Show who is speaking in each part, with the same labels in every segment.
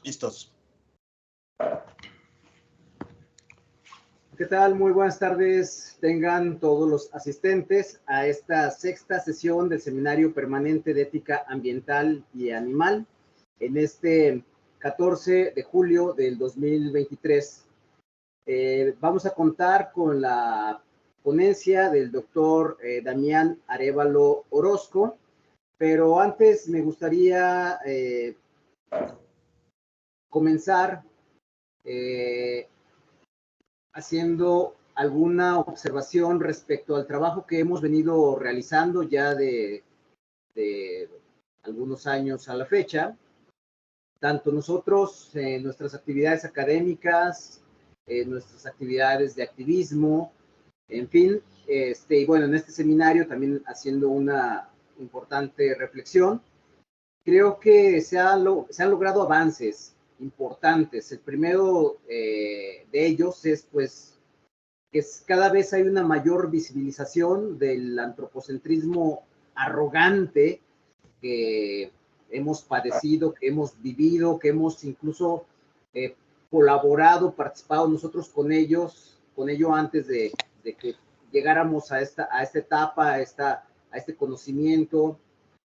Speaker 1: Listos.
Speaker 2: ¿Qué tal? Muy buenas tardes. Tengan todos los asistentes a esta sexta sesión del Seminario Permanente de Ética Ambiental y Animal en este 14 de julio del 2023. Vamos a contar con la ponencia del doctor Damián Arévalo Orozco, pero antes me gustaría comenzar haciendo alguna observación respecto al trabajo que hemos venido realizando ya de algunos años a la fecha, tanto nosotros en nuestras actividades académicas, en nuestras actividades de activismo, en fin, y bueno, en este seminario también haciendo una importante reflexión. Creo que se han logrado avances importantes. El primero de ellos es pues que cada vez hay una mayor visibilización del antropocentrismo arrogante que hemos padecido, que hemos vivido, que hemos incluso colaborado, participado nosotros con ello antes de que llegáramos a esta etapa, a este conocimiento.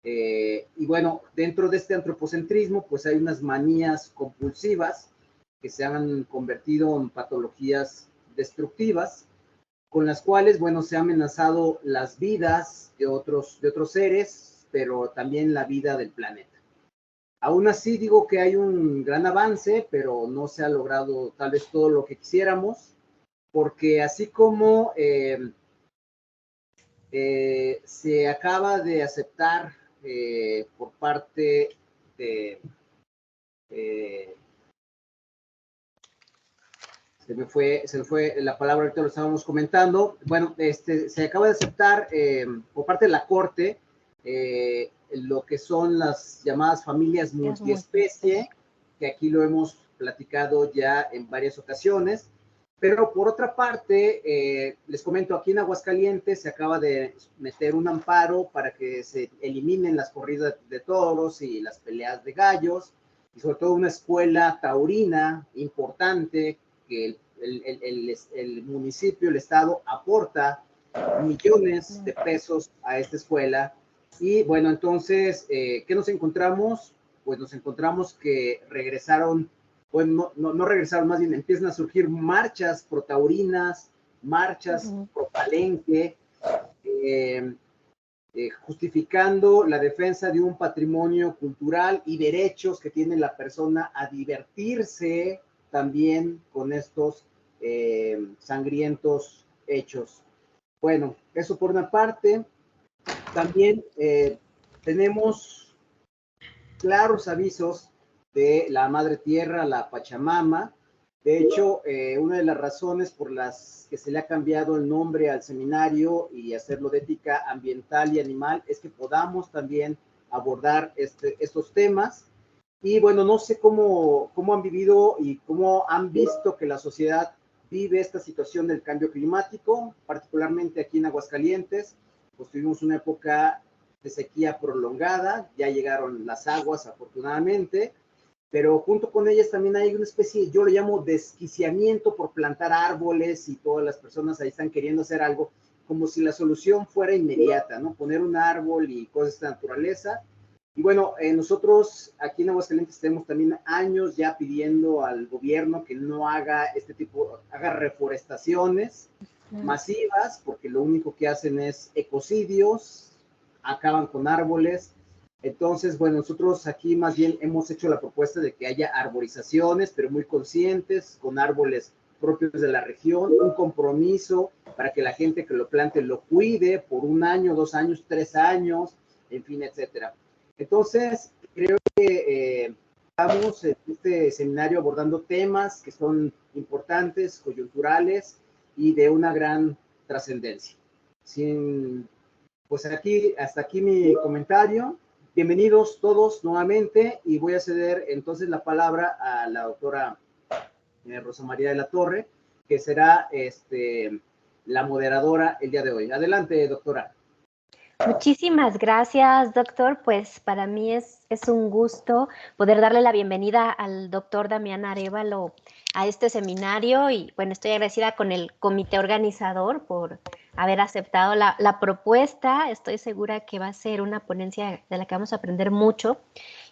Speaker 2: Y bueno, dentro de este antropocentrismo, pues hay unas manías compulsivas que se han convertido en patologías destructivas, con las cuales, bueno, se ha amenazado las vidas de otros seres, pero también la vida del planeta. Aún así digo que hay un gran avance, pero no se ha logrado tal vez todo lo que quisiéramos, porque así como se acaba de aceptar por parte de se me fue la palabra, ahorita lo estábamos comentando. Bueno, se acaba de aceptar por parte de la Corte lo que son las llamadas familias multiespecie, que aquí lo hemos platicado ya en varias ocasiones. Pero por otra parte, les comento, aquí en Aguascalientes se acaba de meter un amparo para que se eliminen las corridas de toros y las peleas de gallos, y sobre todo una escuela taurina importante que el municipio, el estado, aporta millones de pesos a esta escuela. Y bueno, entonces, ¿qué nos encontramos? Pues nos encontramos que regresaron, bueno, no regresaron, más bien empiezan a surgir marchas protaurinas, marchas pro Palenque, justificando la defensa de un patrimonio cultural y derechos que tiene la persona a divertirse también con estos sangrientos hechos. Bueno, eso por una parte. También tenemos claros avisos de la Madre Tierra, la Pachamama. De hecho, una de las razones por las que se le ha cambiado el nombre al seminario y hacerlo de ética ambiental y animal es que podamos también abordar estos temas. Y bueno, no sé cómo han vivido y cómo han visto que la sociedad vive esta situación del cambio climático, particularmente aquí en Aguascalientes. Pues tuvimos una época de sequía prolongada, ya llegaron las aguas afortunadamente, pero junto con ellas también hay una especie, yo lo llamo desquiciamiento por plantar árboles, y todas las personas ahí están queriendo hacer algo como si la solución fuera inmediata, ¿no? Poner un árbol y cosas de naturaleza. Y bueno, nosotros aquí en Aguascalientes tenemos también años ya pidiendo al gobierno que no haga haga reforestaciones masivas, porque lo único que hacen es ecocidios, acaban con árboles. Entonces, bueno, nosotros aquí más bien hemos hecho la propuesta de que haya arborizaciones, pero muy conscientes, con árboles propios de la región, un compromiso para que la gente que lo plante lo cuide por 1 año, 2 años, 3 años, en fin, etcétera. Entonces, creo que estamos en este seminario abordando temas que son importantes, coyunturales y de una gran trascendencia. Pues hasta aquí mi comentario. Bienvenidos todos nuevamente, y voy a ceder entonces la palabra a la doctora Rosa María de la Torre, que será la moderadora el día de hoy. Adelante, doctora.
Speaker 1: Muchísimas gracias, doctor. Pues para mí es un gusto poder darle la bienvenida al doctor Damián Arévalo a este seminario y bueno, estoy agradecida con el comité organizador por haber aceptado la propuesta. Estoy segura que va a ser una ponencia de la que vamos a aprender mucho.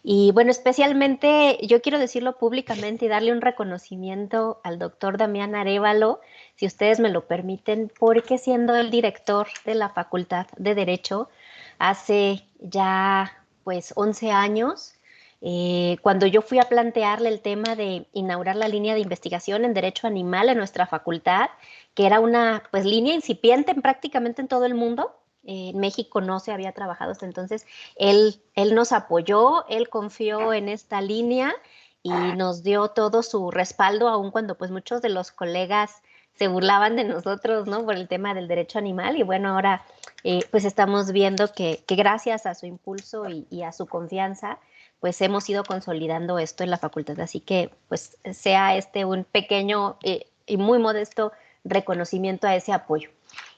Speaker 1: Y bueno, especialmente yo quiero decirlo públicamente y darle un reconocimiento al doctor Damián Arévalo, si ustedes me lo permiten, porque siendo el director de la Facultad de Derecho hace ya pues 11 años, cuando yo fui a plantearle el tema de inaugurar la línea de investigación en Derecho Animal en nuestra facultad, que era una pues línea incipiente prácticamente en todo el mundo. En México no se había trabajado hasta entonces. Él nos apoyó, él confió en esta línea y nos dio todo su respaldo, aun cuando pues muchos de los colegas se burlaban de nosotros, ¿no? Por el tema del derecho animal. Y bueno, ahora pues estamos viendo que gracias a su impulso y a su confianza, pues hemos ido consolidando esto en la facultad. Así que pues sea este un pequeño y muy modesto reconocimiento a ese apoyo.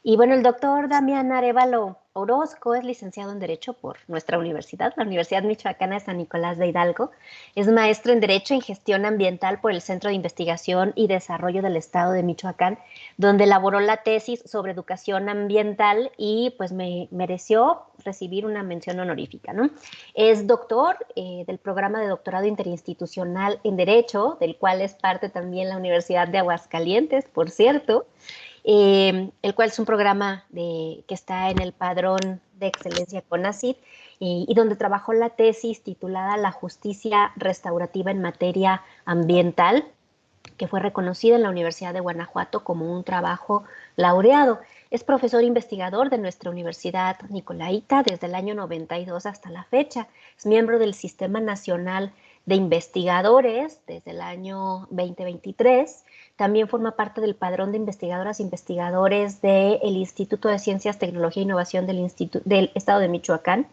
Speaker 1: Y bueno, el doctor Damián Arévalo Orozco es licenciado en Derecho por nuestra universidad, la Universidad Michoacana de San Nicolás de Hidalgo. Es maestro en Derecho en Gestión Ambiental por el Centro de Investigación y Desarrollo del Estado de Michoacán, donde elaboró la tesis sobre educación ambiental y pues me mereció recibir una mención honorífica, ¿no? Es doctor del programa de doctorado interinstitucional en Derecho, del cual es parte también la Universidad de Aguascalientes, por cierto, el cual es un programa que está en el padrón de excelencia CONACYT y donde trabajó la tesis titulada La justicia restaurativa en materia ambiental, que fue reconocida en la Universidad de Guanajuato como un trabajo laureado. Es profesor investigador de nuestra Universidad Nicolaita desde el año 92 hasta la fecha. Es miembro del Sistema Nacional de Investigadores desde el año 2023. También forma parte del padrón de investigadoras e investigadores del Instituto de Ciencias, Tecnología e Innovación del Estado de Michoacán.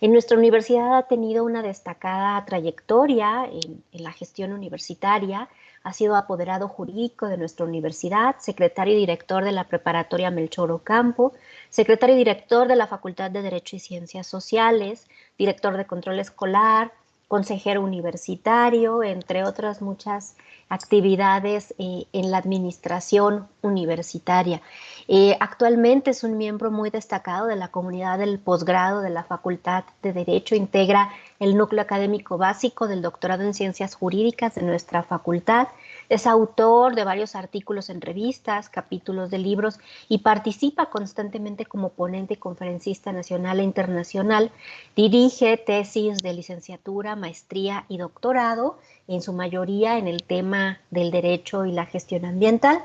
Speaker 1: En nuestra universidad ha tenido una destacada trayectoria en la gestión universitaria, ha sido apoderado jurídico de nuestra universidad, secretario y director de la preparatoria Melchor Ocampo, secretario y director de la Facultad de Derecho y Ciencias Sociales, director de control escolar, consejero universitario, entre otras muchas actividades en la administración universitaria. Actualmente es un miembro muy destacado de la comunidad del posgrado de la Facultad de Derecho, integra el núcleo académico básico del doctorado en Ciencias Jurídicas de nuestra facultad, es autor de varios artículos en revistas, capítulos de libros y participa constantemente como ponente y conferencista nacional e internacional, dirige tesis de licenciatura, maestría y doctorado, en su mayoría en el tema del derecho y la gestión ambiental,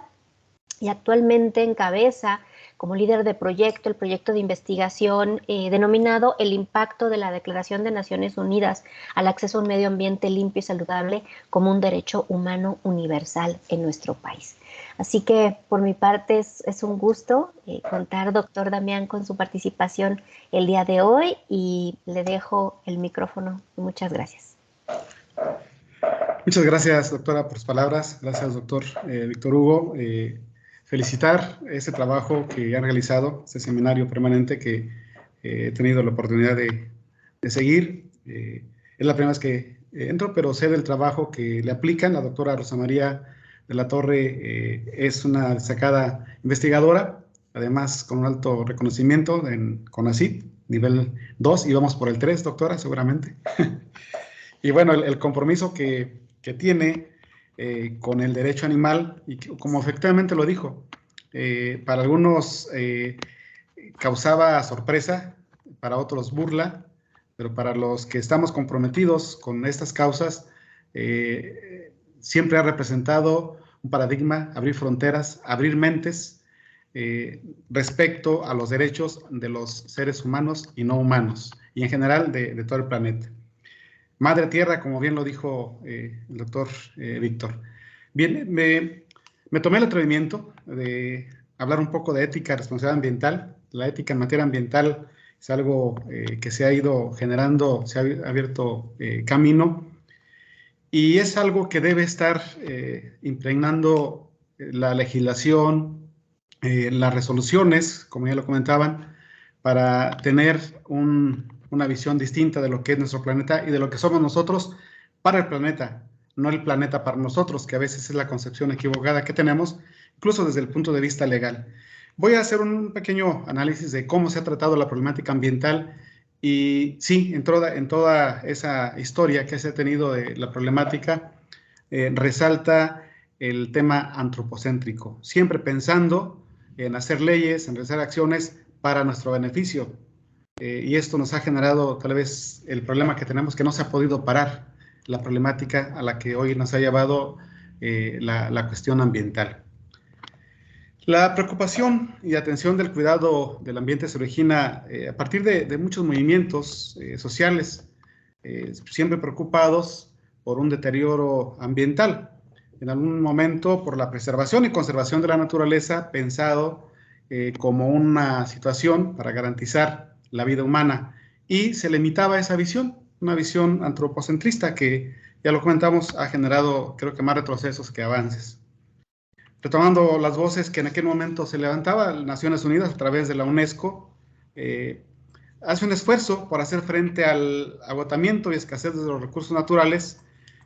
Speaker 1: y actualmente encabeza como líder de proyecto el proyecto de investigación denominado El impacto de la Declaración de Naciones Unidas al acceso a un medio ambiente limpio y saludable como un derecho humano universal en nuestro país. Así que por mi parte es un gusto contar, doctor Damián, con su participación el día de hoy y le dejo el micrófono. Muchas gracias.
Speaker 3: Muchas gracias, doctora, por sus palabras. Gracias, doctor Víctor Hugo. Felicitar ese trabajo que han realizado, ese seminario permanente que he tenido la oportunidad de seguir. Es la primera vez que entro, pero sé del trabajo que le aplican. La doctora Rosa María de la Torre es una destacada investigadora, además con un alto reconocimiento en CONACYT, nivel 2, y vamos por el 3, doctora, seguramente. Y bueno, el compromiso que tiene con el derecho animal, y que, como efectivamente lo dijo, para algunos causaba sorpresa, para otros burla, pero para los que estamos comprometidos con estas causas, siempre ha representado un paradigma, abrir fronteras, abrir mentes respecto a los derechos de los seres humanos y no humanos, y en general de todo el planeta. Madre Tierra, como bien lo dijo el doctor Víctor. Bien, me tomé el atrevimiento de hablar un poco de ética y responsabilidad ambiental. La ética en materia ambiental es algo que se ha ido generando, se ha abierto camino, y es algo que debe estar impregnando la legislación, las resoluciones, como ya lo comentaban, para tener una visión distinta de lo que es nuestro planeta y de lo que somos nosotros para el planeta, no el planeta para nosotros, que a veces es la concepción equivocada que tenemos, incluso desde el punto de vista legal. Voy a hacer un pequeño análisis de cómo se ha tratado la problemática ambiental y sí, en toda esa historia que se ha tenido de la problemática, resalta el tema antropocéntrico, siempre pensando en hacer leyes, en realizar acciones para nuestro beneficio. Y esto nos ha generado tal vez el problema que tenemos, que no se ha podido parar la problemática a la que hoy nos ha llevado la cuestión ambiental. La preocupación y atención del cuidado del ambiente se origina a partir de muchos movimientos sociales, siempre preocupados por un deterioro ambiental. En algún momento por la preservación y conservación de la naturaleza, pensado como una situación para garantizar la vida humana, y se limitaba esa visión, una visión antropocentrista que, ya lo comentamos, ha generado creo que más retrocesos que avances. Retomando las voces que en aquel momento se levantaban, Naciones Unidas a través de la UNESCO hace un esfuerzo por hacer frente al agotamiento y escasez de los recursos naturales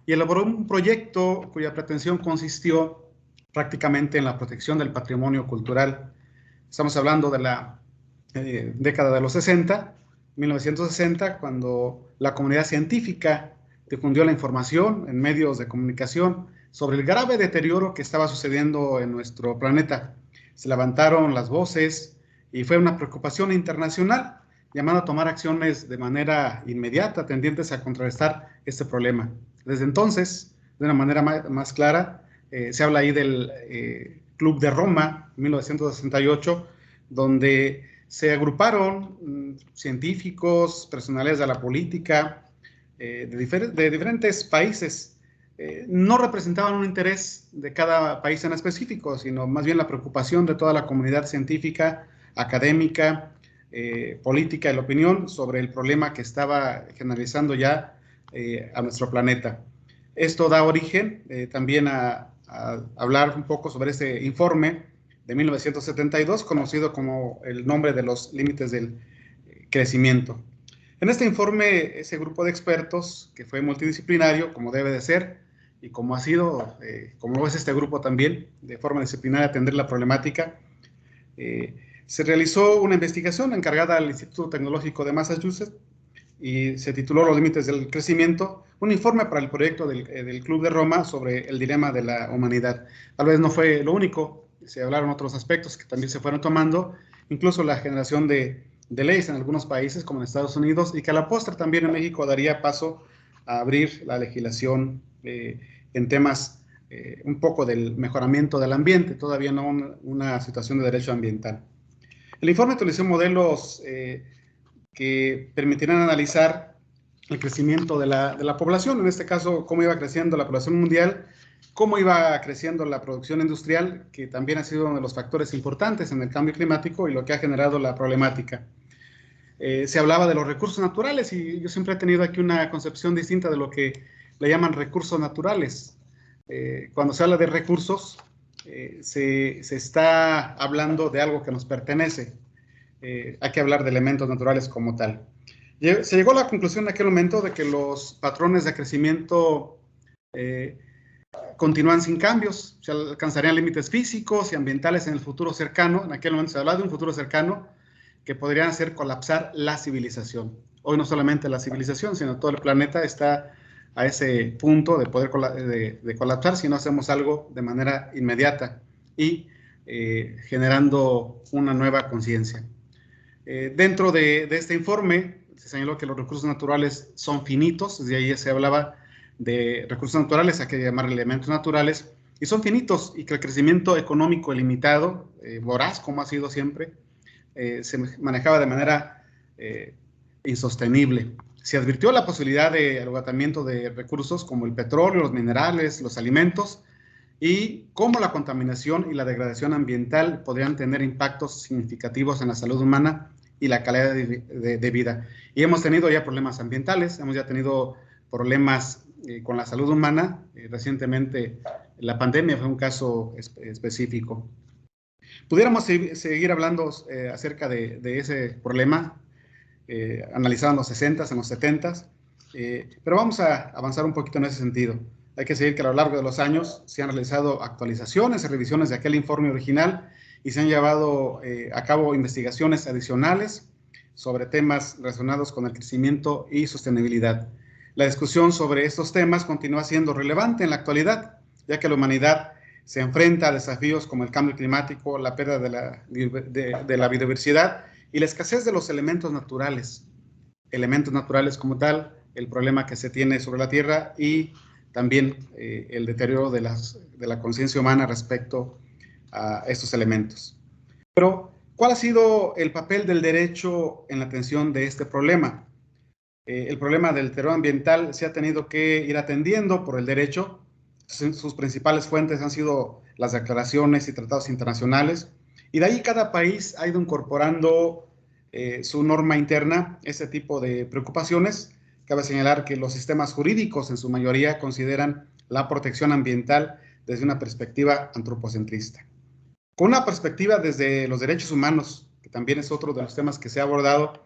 Speaker 3: y elaboró un proyecto cuya pretensión consistió prácticamente en la protección del patrimonio cultural. Estamos hablando de la década de los 60, 1960, cuando la comunidad científica difundió la información en medios de comunicación sobre el grave deterioro que estaba sucediendo en nuestro planeta. Se levantaron las voces y fue una preocupación internacional, llamando a tomar acciones de manera inmediata, tendientes a contrarrestar este problema. Desde entonces, de una manera más clara, se habla ahí del Club de Roma, 1968, donde se agruparon científicos, personales de la política, de diferentes países. No representaban un interés de cada país en específico, sino más bien la preocupación de toda la comunidad científica, académica, política y la opinión sobre el problema que estaba generalizando ya a nuestro planeta. Esto da origen también a hablar un poco sobre ese informe de 1972, conocido como el nombre de los límites del crecimiento. En este informe, ese grupo de expertos, que fue multidisciplinario, como debe de ser, y como ha sido, como lo es este grupo también, de forma disciplinaria atender la problemática, se realizó una investigación encargada al Instituto Tecnológico de Massachusetts y se tituló Los límites del crecimiento, un informe para el proyecto del Club de Roma sobre el dilema de la humanidad. Tal vez no fue lo único, se hablaron otros aspectos que también se fueron tomando, incluso la generación de leyes en algunos países como en Estados Unidos, y que a la postre también en México daría paso a abrir la legislación en temas un poco del mejoramiento del ambiente, todavía no una situación de derecho ambiental. El informe utilizó modelos que permitirán analizar el crecimiento de la población, en este caso, cómo iba creciendo la población mundial, cómo iba creciendo la producción industrial, que también ha sido uno de los factores importantes en el cambio climático y lo que ha generado la problemática. Se hablaba de los recursos naturales y yo siempre he tenido aquí una concepción distinta de lo que le llaman recursos naturales. Cuando se habla de recursos, se está hablando de algo que nos pertenece. Hay que hablar de elementos naturales como tal. Se llegó a la conclusión en aquel momento de que los patrones de crecimiento continúan sin cambios, se alcanzarían límites físicos y ambientales en el futuro cercano. En aquel momento se hablaba de un futuro cercano que podrían hacer colapsar la civilización. Hoy no solamente la civilización, sino todo el planeta está a ese punto de poder de colapsar si no hacemos algo de manera inmediata y generando una nueva conciencia. Dentro de este informe se señaló que los recursos naturales son finitos, desde ahí se hablaba de recursos naturales, hay que llamar elementos naturales, y son finitos, y que el crecimiento económico ilimitado, voraz, como ha sido siempre, se manejaba de manera insostenible. Se advirtió la posibilidad de agotamiento de recursos como el petróleo, los minerales, los alimentos, y cómo la contaminación y la degradación ambiental podrían tener impactos significativos en la salud humana y la calidad de vida. Y hemos tenido ya problemas ambientales, hemos ya tenido problemas con la salud humana. Recientemente la pandemia fue un caso específico. Pudiéramos seguir hablando acerca de ese problema, analizado en los 60s, en los 70s, pero vamos a avanzar un poquito en ese sentido. Hay que seguir que a lo largo de los años se han realizado actualizaciones y revisiones de aquel informe original y se han llevado a cabo investigaciones adicionales sobre temas relacionados con el crecimiento y sostenibilidad. La discusión sobre estos temas continúa siendo relevante en la actualidad, ya que la humanidad se enfrenta a desafíos como el cambio climático, la pérdida de la biodiversidad y la escasez de los elementos naturales como tal, el problema que se tiene sobre la Tierra y también el deterioro de la conciencia humana respecto a estos elementos. Pero, ¿cuál ha sido el papel del derecho en la atención de este problema? El problema del deterioro ambiental se ha tenido que ir atendiendo por el derecho. Sus principales fuentes han sido las declaraciones y tratados internacionales, y de ahí cada país ha ido incorporando su norma interna este tipo de preocupaciones. Cabe señalar que los sistemas jurídicos en su mayoría consideran la protección ambiental desde una perspectiva antropocentrista. Con una perspectiva desde los derechos humanos, que también es otro de los temas que se ha abordado,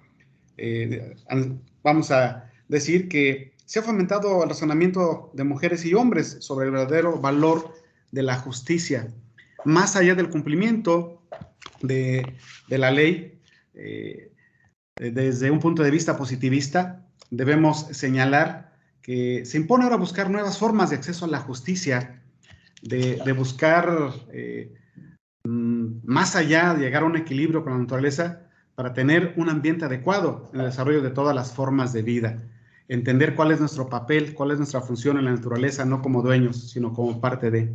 Speaker 3: vamos a decir que se ha fomentado el razonamiento de mujeres y hombres sobre el verdadero valor de la justicia, más allá del cumplimiento de la ley. Desde un punto de vista positivista, debemos señalar que se impone ahora buscar nuevas formas de acceso a la justicia, de buscar más allá, de llegar a un equilibrio con la naturaleza para tener un ambiente adecuado en el desarrollo de todas las formas de vida. Entender cuál es nuestro papel, cuál es nuestra función en la naturaleza, no como dueños, sino como parte de.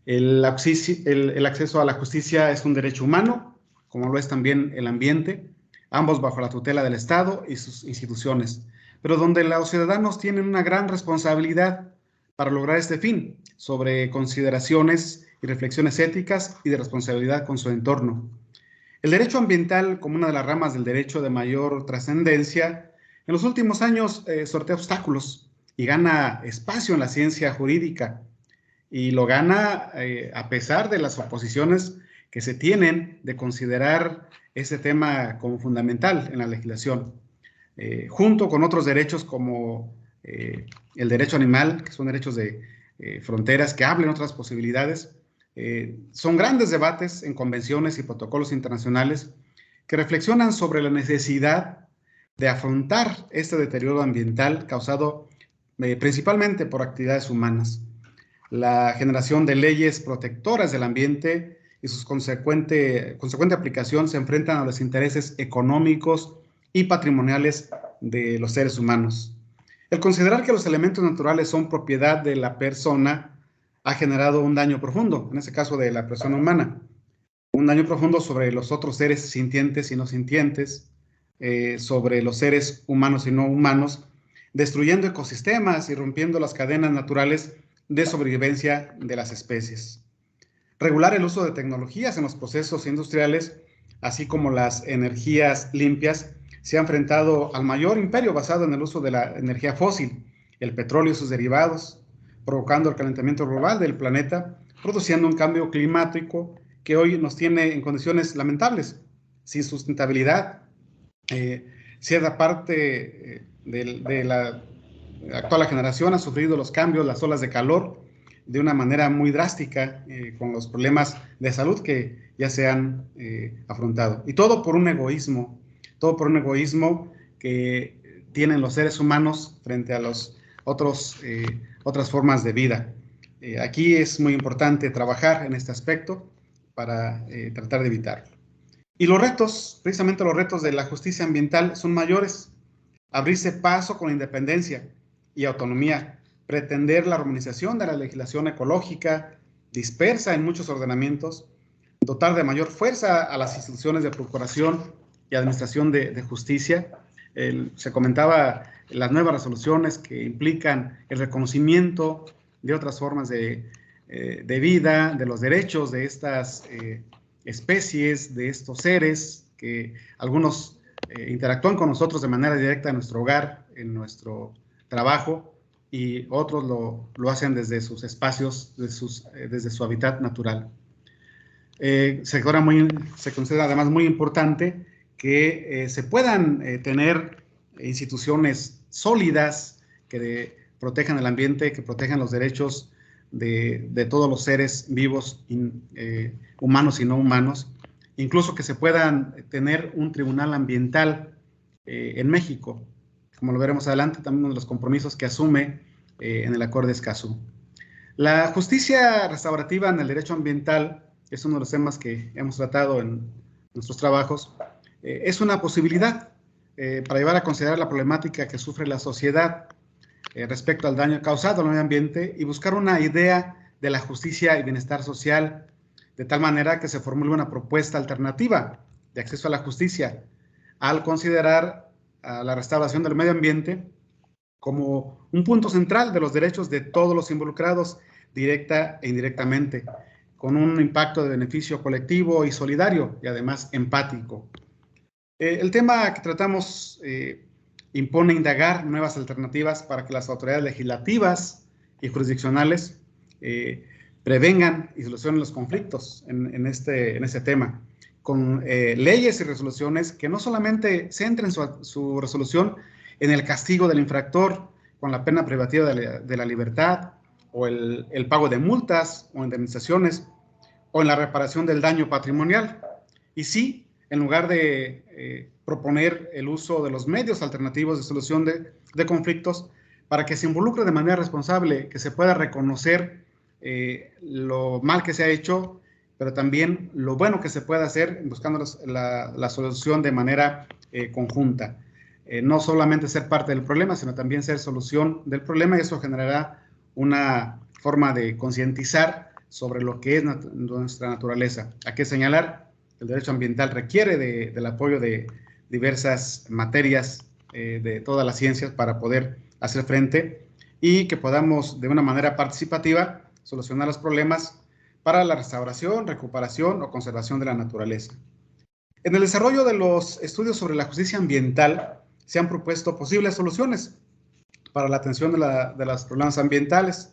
Speaker 3: El acceso a la justicia es un derecho humano, como lo es también el ambiente, ambos bajo la tutela del Estado y sus instituciones, pero donde los ciudadanos tienen una gran responsabilidad para lograr este fin, sobre consideraciones y reflexiones éticas y de responsabilidad con su entorno. El derecho ambiental, como una de las ramas del derecho de mayor trascendencia, en los últimos años sortea obstáculos y gana espacio en la ciencia jurídica, y lo gana a pesar de las oposiciones que se tienen de considerar ese tema como fundamental en la legislación, junto con otros derechos como el derecho animal, que son derechos de fronteras, que hablen otras posibilidades. Son grandes debates en convenciones y protocolos internacionales que reflexionan sobre la necesidad de afrontar este deterioro ambiental causado principalmente por actividades humanas. La generación de leyes protectoras del ambiente y su consecuente aplicación se enfrentan a los intereses económicos y patrimoniales de los seres humanos. El considerar que los elementos naturales son propiedad de la persona ha generado un daño profundo, en este caso de la persona humana, un daño profundo sobre los otros seres sintientes y no sintientes, sobre los seres humanos y no humanos, destruyendo ecosistemas y rompiendo las cadenas naturales de sobrevivencia de las especies. Regular el uso de tecnologías en los procesos industriales, así como las energías limpias, se ha enfrentado al mayor imperio basado en el uso de la energía fósil, el petróleo y sus derivados, provocando el calentamiento global del planeta, produciendo un cambio climático que hoy nos tiene en condiciones lamentables, sin sustentabilidad. Cierta parte de la actual generación ha sufrido los cambios, las olas de calor, de una manera muy drástica, con los problemas de salud que ya se han afrontado. Y todo por un egoísmo que tienen los seres humanos frente a los otras formas de vida. Aquí es muy importante trabajar en este aspecto para tratar de evitarlo. Y los retos, precisamente los retos de la justicia ambiental son mayores. Abrirse paso con independencia y autonomía, pretender la armonización de la legislación ecológica dispersa en muchos ordenamientos, dotar de mayor fuerza a las instituciones de procuración y administración de justicia. Se comentaba las nuevas resoluciones que implican el reconocimiento de otras formas de vida, de los derechos de estas especies, de estos seres, que algunos interactúan con nosotros de manera directa en nuestro hogar, en nuestro trabajo, y otros lo hacen desde sus espacios, desde su hábitat natural. se considera además muy importante que se puedan tener instituciones sólidas que protejan el ambiente, que protejan los derechos de todos los seres vivos, humanos y no humanos, incluso que se puedan tener un tribunal ambiental en México, como lo veremos adelante, también uno de los compromisos que asume en el Acuerdo de Escazú. La justicia restaurativa en el derecho ambiental es uno de los temas que hemos tratado en nuestros trabajos. Es una posibilidad para llevar a considerar la problemática que sufre la sociedad respecto al daño causado al medio ambiente y buscar una idea de la justicia y bienestar social, de tal manera que se formule una propuesta alternativa de acceso a la justicia al considerar a la restauración del medio ambiente como un punto central de los derechos de todos los involucrados, directa e indirectamente, con un impacto de beneficio colectivo y solidario y además empático. El tema que tratamos impone indagar nuevas alternativas para que las autoridades legislativas y jurisdiccionales prevengan y solucionen los conflictos en este tema, con leyes y resoluciones que no solamente centren su resolución en el castigo del infractor con la pena privativa de la libertad o el pago de multas o indemnizaciones o en la reparación del daño patrimonial. Y sí, en lugar de proponer el uso de los medios alternativos de solución de conflictos para que se involucre de manera responsable, que se pueda reconocer lo mal que se ha hecho, pero también lo bueno que se puede hacer buscando la solución de manera conjunta. No solamente ser parte del problema, sino también ser solución del problema, y eso generará una forma de concientizar sobre lo que es nuestra naturaleza. Hay que señalar que el derecho ambiental requiere del apoyo de diversas materias de todas las ciencias para poder hacer frente y que podamos de una manera participativa solucionar los problemas para la restauración, recuperación o conservación de la naturaleza. En el desarrollo de los estudios sobre la justicia ambiental se han propuesto posibles soluciones para la atención de los problemas ambientales,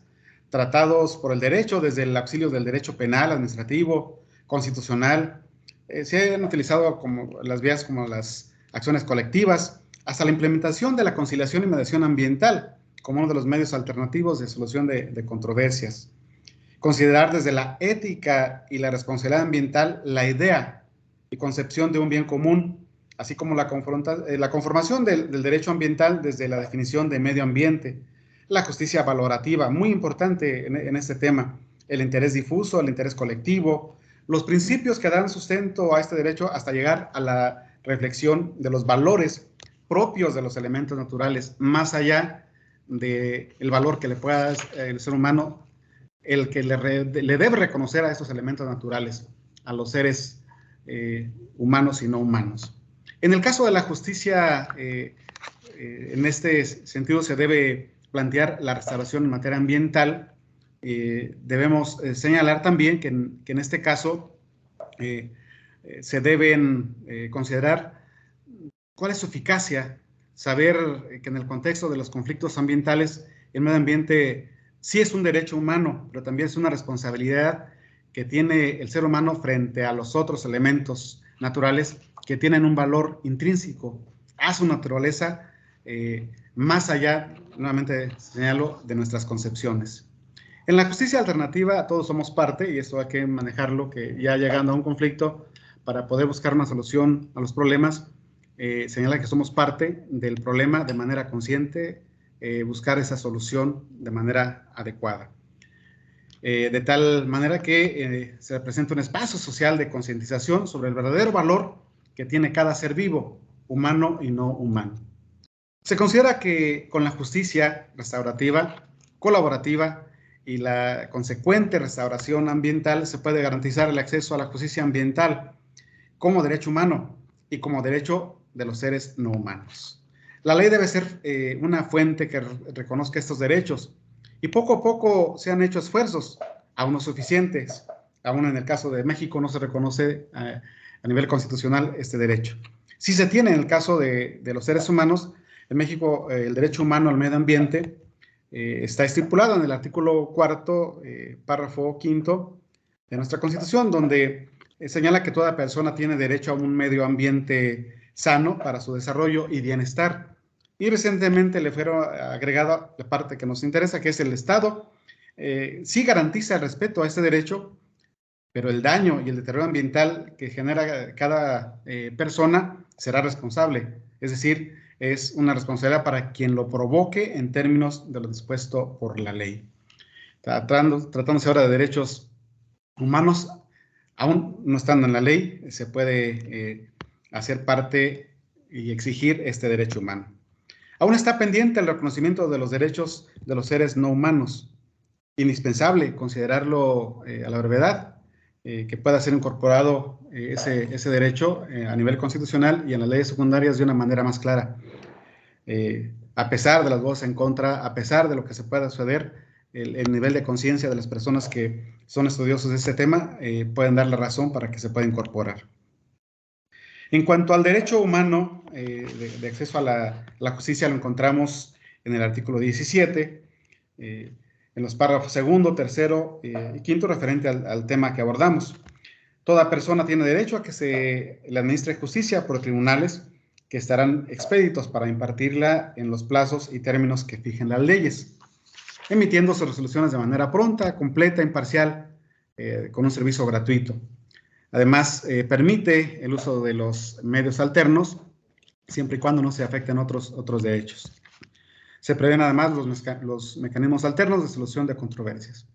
Speaker 3: tratados por el derecho, desde el auxilio del derecho penal, administrativo, constitucional. Se han utilizado como las vías como las acciones colectivas, hasta la implementación de la conciliación y mediación ambiental como uno de los medios alternativos de solución de controversias. Considerar desde la ética y la responsabilidad ambiental la idea y concepción de un bien común, así como la conformación del derecho ambiental desde la definición de medio ambiente, la justicia valorativa, muy importante en este tema, el interés difuso, el interés colectivo, los principios que dan sustento a este derecho hasta llegar a la reflexión de los valores propios de los elementos naturales, más allá del valor que le pueda el ser humano, el que le debe reconocer a estos elementos naturales, a los seres humanos y no humanos. En el caso de la justicia, en este sentido se debe plantear la restauración en materia ambiental. Debemos señalar también que en este caso se deben considerar cuál es su eficacia, saber que en el contexto de los conflictos ambientales, el medio ambiente sí es un derecho humano, pero también es una responsabilidad que tiene el ser humano frente a los otros elementos naturales que tienen un valor intrínseco a su naturaleza, más allá, nuevamente señalo, de nuestras concepciones. En la justicia alternativa todos somos parte, y esto hay que manejarlo, que ya llegando a un conflicto, para poder buscar una solución a los problemas, señala que somos parte del problema de manera consciente, buscar esa solución de manera adecuada. De tal manera que se presenta un espacio social de concientización sobre el verdadero valor que tiene cada ser vivo, humano y no humano. Se considera que con la justicia restaurativa, colaborativa y la consecuente restauración ambiental se puede garantizar el acceso a la justicia ambiental como derecho humano y como derecho de los seres no humanos. La ley debe ser una fuente que reconozca estos derechos, y poco a poco se han hecho esfuerzos, aún no suficientes. Aún en el caso de México no se reconoce a nivel constitucional este derecho. Sí se tiene en el caso de los seres humanos. En México el derecho humano al medio ambiente está estipulado en el artículo 4º, párrafo 5º de nuestra Constitución, donde señala que toda persona tiene derecho a un medio ambiente sano para su desarrollo y bienestar. Y recientemente le fueron agregada la parte que nos interesa, que es el Estado. Sí garantiza el respeto a este derecho, pero el daño y el deterioro ambiental que genera cada persona será responsable. Es decir, es una responsabilidad para quien lo provoque en términos de lo dispuesto por la ley. Tratándose ahora de derechos humanos, aún no estando en la ley, se puede hacer parte y exigir este derecho humano. Aún está pendiente el reconocimiento de los derechos de los seres no humanos. Indispensable considerarlo a la brevedad, que pueda ser incorporado ese derecho a nivel constitucional y en las leyes secundarias de una manera más clara. A pesar de las voces en contra, a pesar de lo que se pueda suceder, el nivel de conciencia de las personas que son estudiosos de este tema pueden dar la razón para que se pueda incorporar. En cuanto al derecho humano de acceso a la justicia, lo encontramos en el artículo 17, en los párrafos segundo, tercero y quinto, referente al tema que abordamos. Toda persona tiene derecho a que se le administre justicia por tribunales que estarán expeditos para impartirla en los plazos y términos que fijen las leyes, emitiendo sus resoluciones de manera pronta, completa, imparcial, con un servicio gratuito. Además, permite el uso de los medios alternos, siempre y cuando no se afecten otros derechos. Se prevén además los mecanismos alternos de solución de controversias.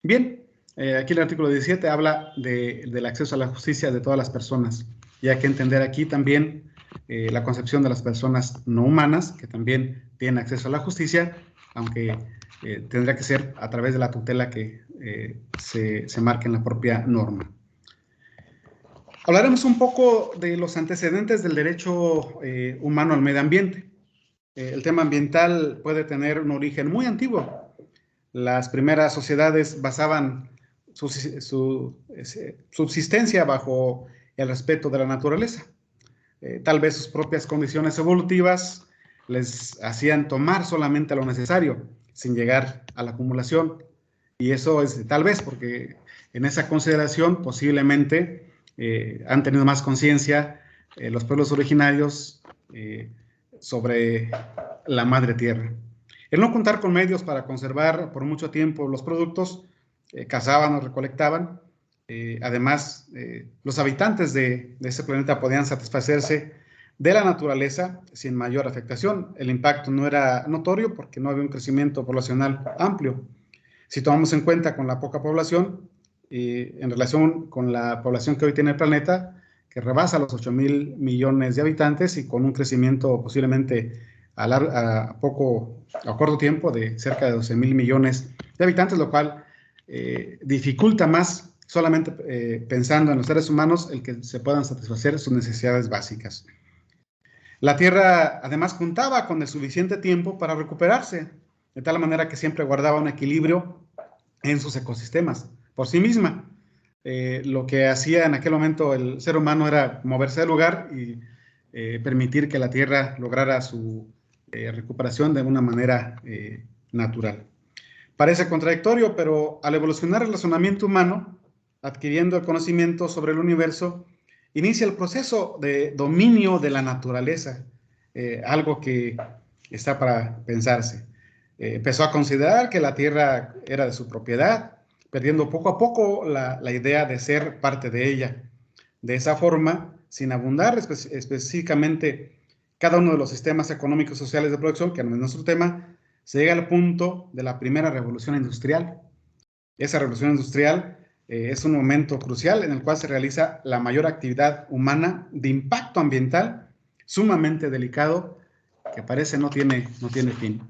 Speaker 3: Bien, aquí el artículo 17 habla del acceso a la justicia de todas las personas, y hay que entender aquí también la concepción de las personas no humanas, que también tienen acceso a la justicia, aunque tendrá que ser a través de la tutela que se marque en la propia norma. Hablaremos un poco de los antecedentes del derecho humano al medio ambiente. El tema ambiental puede tener un origen muy antiguo. Las primeras sociedades basaban su subsistencia bajo el respeto de la naturaleza. Tal vez sus propias condiciones evolutivas les hacían tomar solamente lo necesario, sin llegar a la acumulación. Y eso es tal vez porque en esa consideración posiblemente han tenido más conciencia los pueblos originarios sobre la madre tierra. El no contar con medios para conservar por mucho tiempo los productos, cazaban o recolectaban. Además, los habitantes de ese planeta podían satisfacerse de la naturaleza sin mayor afectación. El impacto no era notorio porque no había un crecimiento poblacional amplio. Si tomamos en cuenta con la poca población, en relación con la población que hoy tiene el planeta, que rebasa los 8.000 millones de habitantes y con un crecimiento posiblemente a corto tiempo de cerca de 12.000 millones de habitantes, lo cual dificulta más solamente pensando en los seres humanos el que se puedan satisfacer sus necesidades básicas. La Tierra además contaba con el suficiente tiempo para recuperarse, de tal manera que siempre guardaba un equilibrio en sus ecosistemas por sí misma. Lo que hacía en aquel momento el ser humano era moverse del lugar y permitir que la Tierra lograra su recuperación de una manera natural. Parece contradictorio, pero al evolucionar el razonamiento humano, adquiriendo el conocimiento sobre el universo, inicia el proceso de dominio de la naturaleza, algo que está para pensarse. Empezó a considerar que la Tierra era de su propiedad, perdiendo poco a poco la idea de ser parte de ella. De esa forma, sin abundar específicamente cada uno de los sistemas económicos y sociales de producción, que no es nuestro tema, se llega al punto de la primera revolución industrial. Esa revolución industrial es un momento crucial en el cual se realiza la mayor actividad humana de impacto ambiental, sumamente delicado, que parece no tiene fin.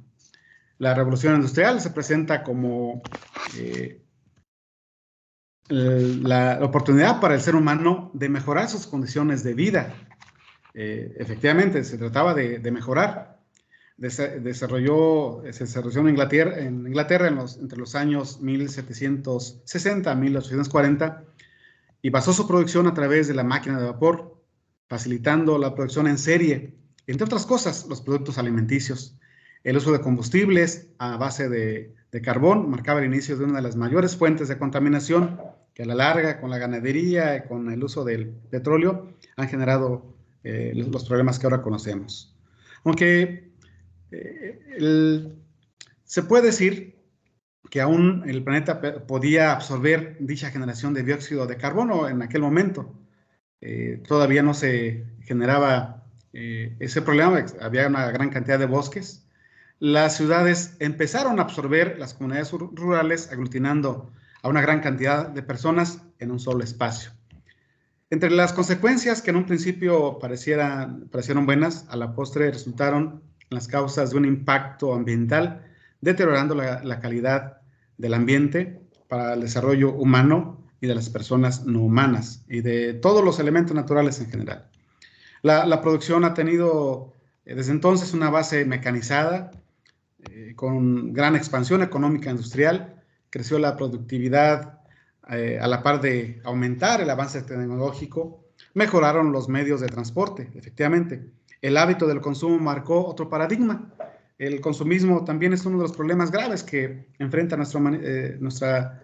Speaker 3: La revolución industrial se presenta como la oportunidad para el ser humano de mejorar sus condiciones de vida. Efectivamente, se trataba de mejorar. Se desarrolló en Inglaterra entre los años 1760 a 1840 y basó su producción a través de la máquina de vapor, facilitando la producción en serie, entre otras cosas, los productos alimenticios. El uso de combustibles a base de carbón marcaba el inicio de una de las mayores fuentes de contaminación que a la larga, con la ganadería, con el uso del petróleo, han generado los problemas que ahora conocemos. Aunque se puede decir que aún el planeta podía absorber dicha generación de dióxido de carbono en aquel momento. Todavía no se generaba ese problema, había una gran cantidad de bosques. Las ciudades empezaron a absorber las comunidades rurales, aglutinando a una gran cantidad de personas en un solo espacio. Entre las consecuencias que en un principio parecieron buenas, a la postre resultaron las causas de un impacto ambiental, deteriorando la calidad del ambiente para el desarrollo humano y de las personas no humanas y de todos los elementos naturales en general. La producción ha tenido desde entonces una base mecanizada, con gran expansión económica industrial, creció la productividad a la par de aumentar el avance tecnológico, mejoraron los medios de transporte, efectivamente. El hábito del consumo marcó otro paradigma. El consumismo también es uno de los problemas graves que enfrenta nuestra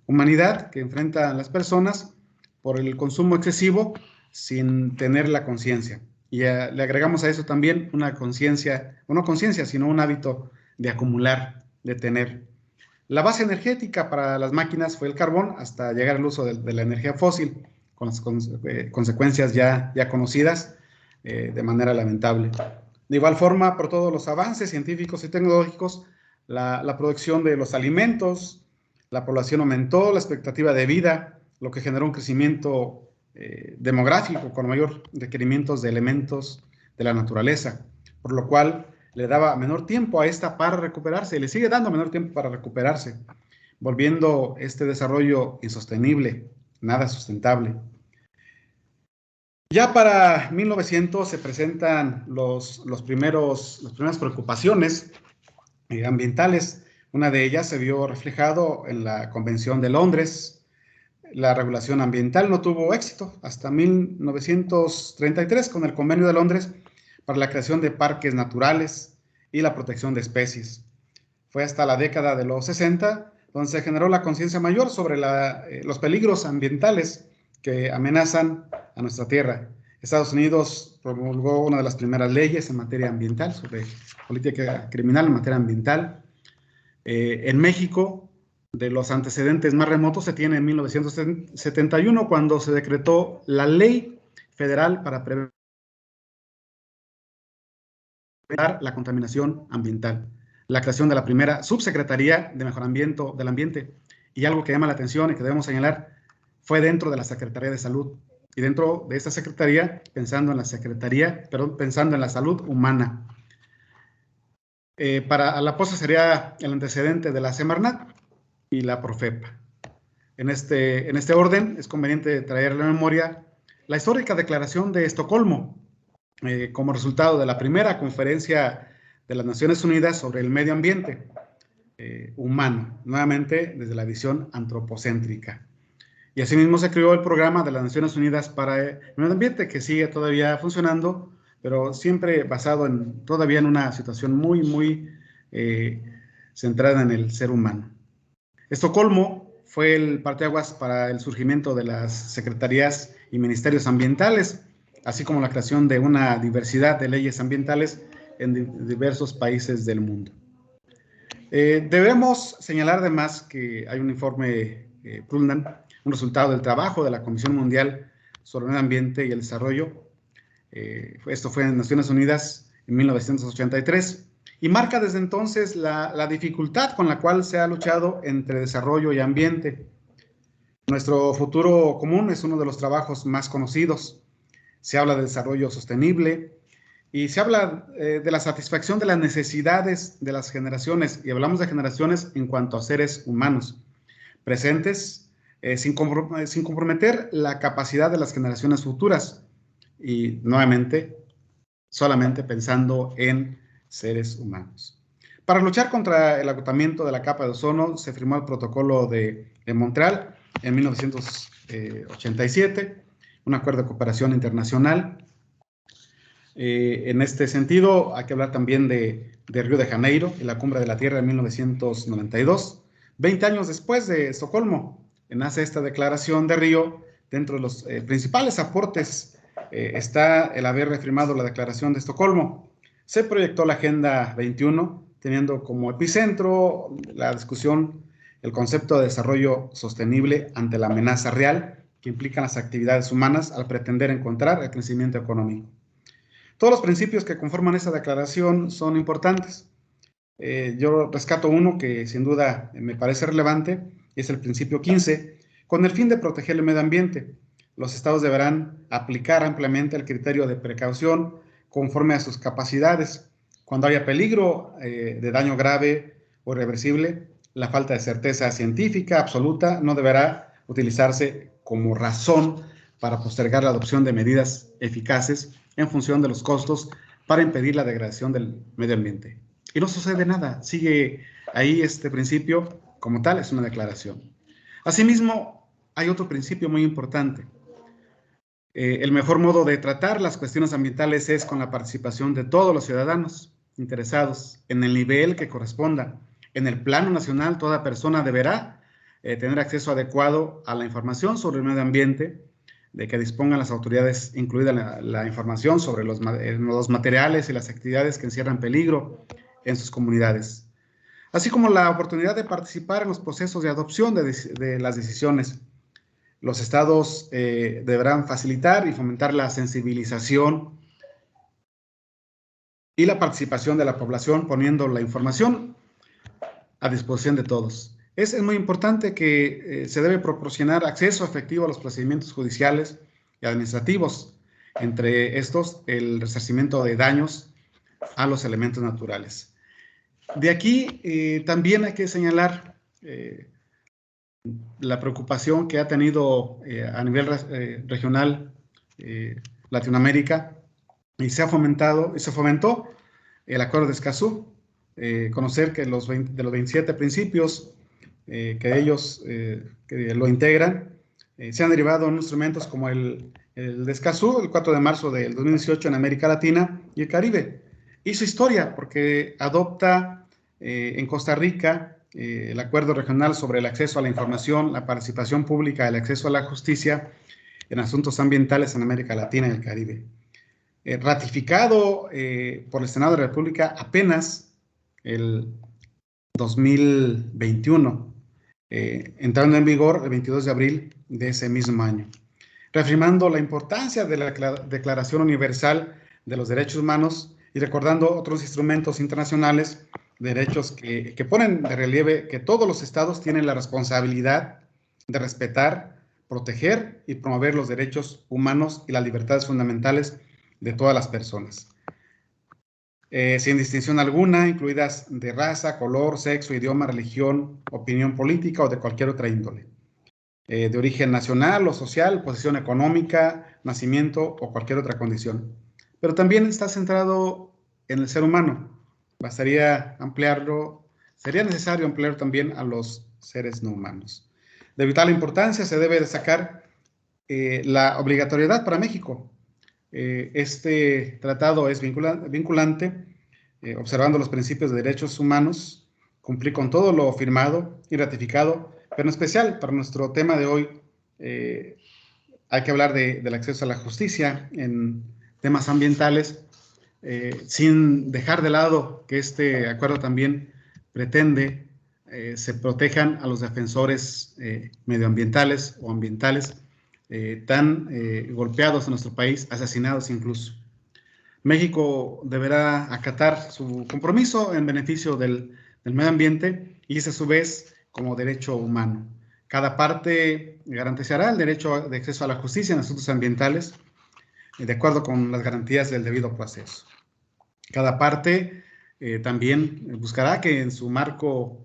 Speaker 3: humanidad, que enfrentan las personas por el consumo excesivo sin tener la conciencia. Y le agregamos a eso también una conciencia, o no conciencia, sino un hábito de acumular, de tener. La base energética para las máquinas fue el carbón, hasta llegar al uso de la energía fósil, con las consecuencias ya conocidas de manera lamentable. De igual forma, por todos los avances científicos y tecnológicos, la producción de los alimentos, la población aumentó, la expectativa de vida, lo que generó un crecimiento demográfico con mayor requerimientos de elementos de la naturaleza, por lo cual le daba menor tiempo a esta para recuperarse, y le sigue dando menor tiempo para recuperarse, volviendo este desarrollo insostenible, nada sustentable. Ya para 1900 se presentan las primeras preocupaciones ambientales. Una de ellas se vio reflejado en la Convención de Londres. La regulación ambiental no tuvo éxito hasta 1933 con el Convenio de Londres para la creación de parques naturales y la protección de especies. Fue hasta la década de los 60 donde se generó la conciencia mayor sobre los peligros ambientales que amenazan a nuestra tierra. Estados Unidos promulgó una de las primeras leyes en materia ambiental, sobre política criminal en materia ambiental. En México, de los antecedentes más remotos, se tiene en 1971, cuando se decretó la Ley Federal para prevenir la contaminación ambiental, la creación de la primera subsecretaría de mejoramiento del ambiente. Y algo que llama la atención y que debemos señalar, fue dentro de la Secretaría de Salud. Y dentro de esta secretaría, pensando en la salud humana. Para la postre sería el antecedente de la Semarnat y la Profepa. En este orden, es conveniente traer a la memoria la histórica Declaración de Estocolmo, como resultado de la primera conferencia de las Naciones Unidas sobre el medio ambiente humano, nuevamente desde la visión antropocéntrica. Y asimismo se creó el programa de las Naciones Unidas para el medio ambiente, que sigue todavía funcionando, pero siempre basado todavía en una situación muy centrada en el ser humano. Estocolmo fue el parteaguas para el surgimiento de las secretarías y ministerios ambientales, así como la creación de una diversidad de leyes ambientales en diversos países del mundo. Debemos señalar además que hay un informe Pullman, un resultado del trabajo de la Comisión Mundial sobre el Medio Ambiente y el Desarrollo. Esto fue en Naciones Unidas en 1983 y marca desde entonces la dificultad con la cual se ha luchado entre desarrollo y ambiente. Nuestro futuro común es uno de los trabajos más conocidos. Se habla de desarrollo sostenible y se habla de la satisfacción de las necesidades de las generaciones, y hablamos de generaciones en cuanto a seres humanos presentes, sin comprometer la capacidad de las generaciones futuras y nuevamente solamente pensando en seres humanos. Para luchar contra el agotamiento de la capa de ozono se firmó el Protocolo de Montreal en 1987, un acuerdo de cooperación internacional. En este sentido hay que hablar también de Río de Janeiro y la Cumbre de la Tierra en 1992, 20 años después de Estocolmo. nace esta declaración de Río. Dentro de los principales aportes está el haber refirmado la Declaración de Estocolmo. Se proyectó la Agenda 21, teniendo como epicentro la discusión, el concepto de desarrollo sostenible ante la amenaza real que implican las actividades humanas al pretender encontrar el crecimiento económico. Todos los principios que conforman esa declaración son importantes. Yo rescato uno que sin duda me parece relevante, y es el principio 15, con el fin de proteger el medio ambiente. Los estados deberán aplicar ampliamente el criterio de precaución conforme a sus capacidades. Cuando haya peligro de daño grave o irreversible, la falta de certeza científica absoluta no deberá utilizarse como razón para postergar la adopción de medidas eficaces en función de los costos para impedir la degradación del medio ambiente. Y no sucede nada, sigue ahí este principio como tal, es una declaración. Asimismo, hay otro principio muy importante. El mejor modo de tratar las cuestiones ambientales es con la participación de todos los ciudadanos interesados en el nivel que corresponda. En el plano nacional, toda persona deberá tener acceso adecuado a la información sobre el medio ambiente, de que dispongan las autoridades, incluida la información sobre los materiales y las actividades que encierran peligro en sus comunidades, así como la oportunidad de participar en los procesos de adopción de las decisiones. Los estados deberán facilitar y fomentar la sensibilización y la participación de la población, poniendo la información a disposición de todos. Es muy importante que se debe proporcionar acceso efectivo a los procedimientos judiciales y administrativos, entre estos el resarcimiento de daños a los elementos naturales. De aquí también hay que señalar la preocupación que ha tenido a nivel regional Latinoamérica, y se fomentó el Acuerdo de Escazú. Conocer que de los 27 principios que ellos que lo integran, se han derivado en instrumentos como el de Escazú, el 4 de marzo del 2018 en América Latina y el Caribe. Hizo historia porque adopta en Costa Rica el Acuerdo Regional sobre el acceso a la información, la participación pública y el acceso a la justicia en asuntos ambientales en América Latina y el Caribe. Ratificado por el Senado de la República apenas el 2021, entrando en vigor el 22 de abril de ese mismo año, reafirmando la importancia de la Declaración Universal de los Derechos Humanos y recordando otros instrumentos internacionales de derechos que ponen de relieve que todos los estados tienen la responsabilidad de respetar, proteger y promover los derechos humanos y las libertades fundamentales de todas las personas, sin distinción alguna, incluidas de raza, color, sexo, idioma, religión, opinión política o de cualquier otra índole, de origen nacional o social, posición económica, nacimiento o cualquier otra condición. Pero también está centrado en el ser humano. Bastaría ampliarlo, sería necesario ampliar también a los seres no humanos. De vital importancia se debe destacar la obligatoriedad para México. Este tratado es vinculante, observando los principios de derechos humanos, cumplir con todo lo firmado y ratificado, pero en especial para nuestro tema de hoy, hay que hablar del acceso a la justicia en temas ambientales, sin dejar de lado que este acuerdo también pretende se protejan a los defensores medioambientales o ambientales tan golpeados en nuestro país, asesinados incluso. México deberá acatar su compromiso en beneficio del medio ambiente y es a su vez como derecho humano. Cada parte garantizará el derecho de acceso a la justicia en asuntos ambientales de acuerdo con las garantías del debido proceso. Cada parte también buscará que en su marco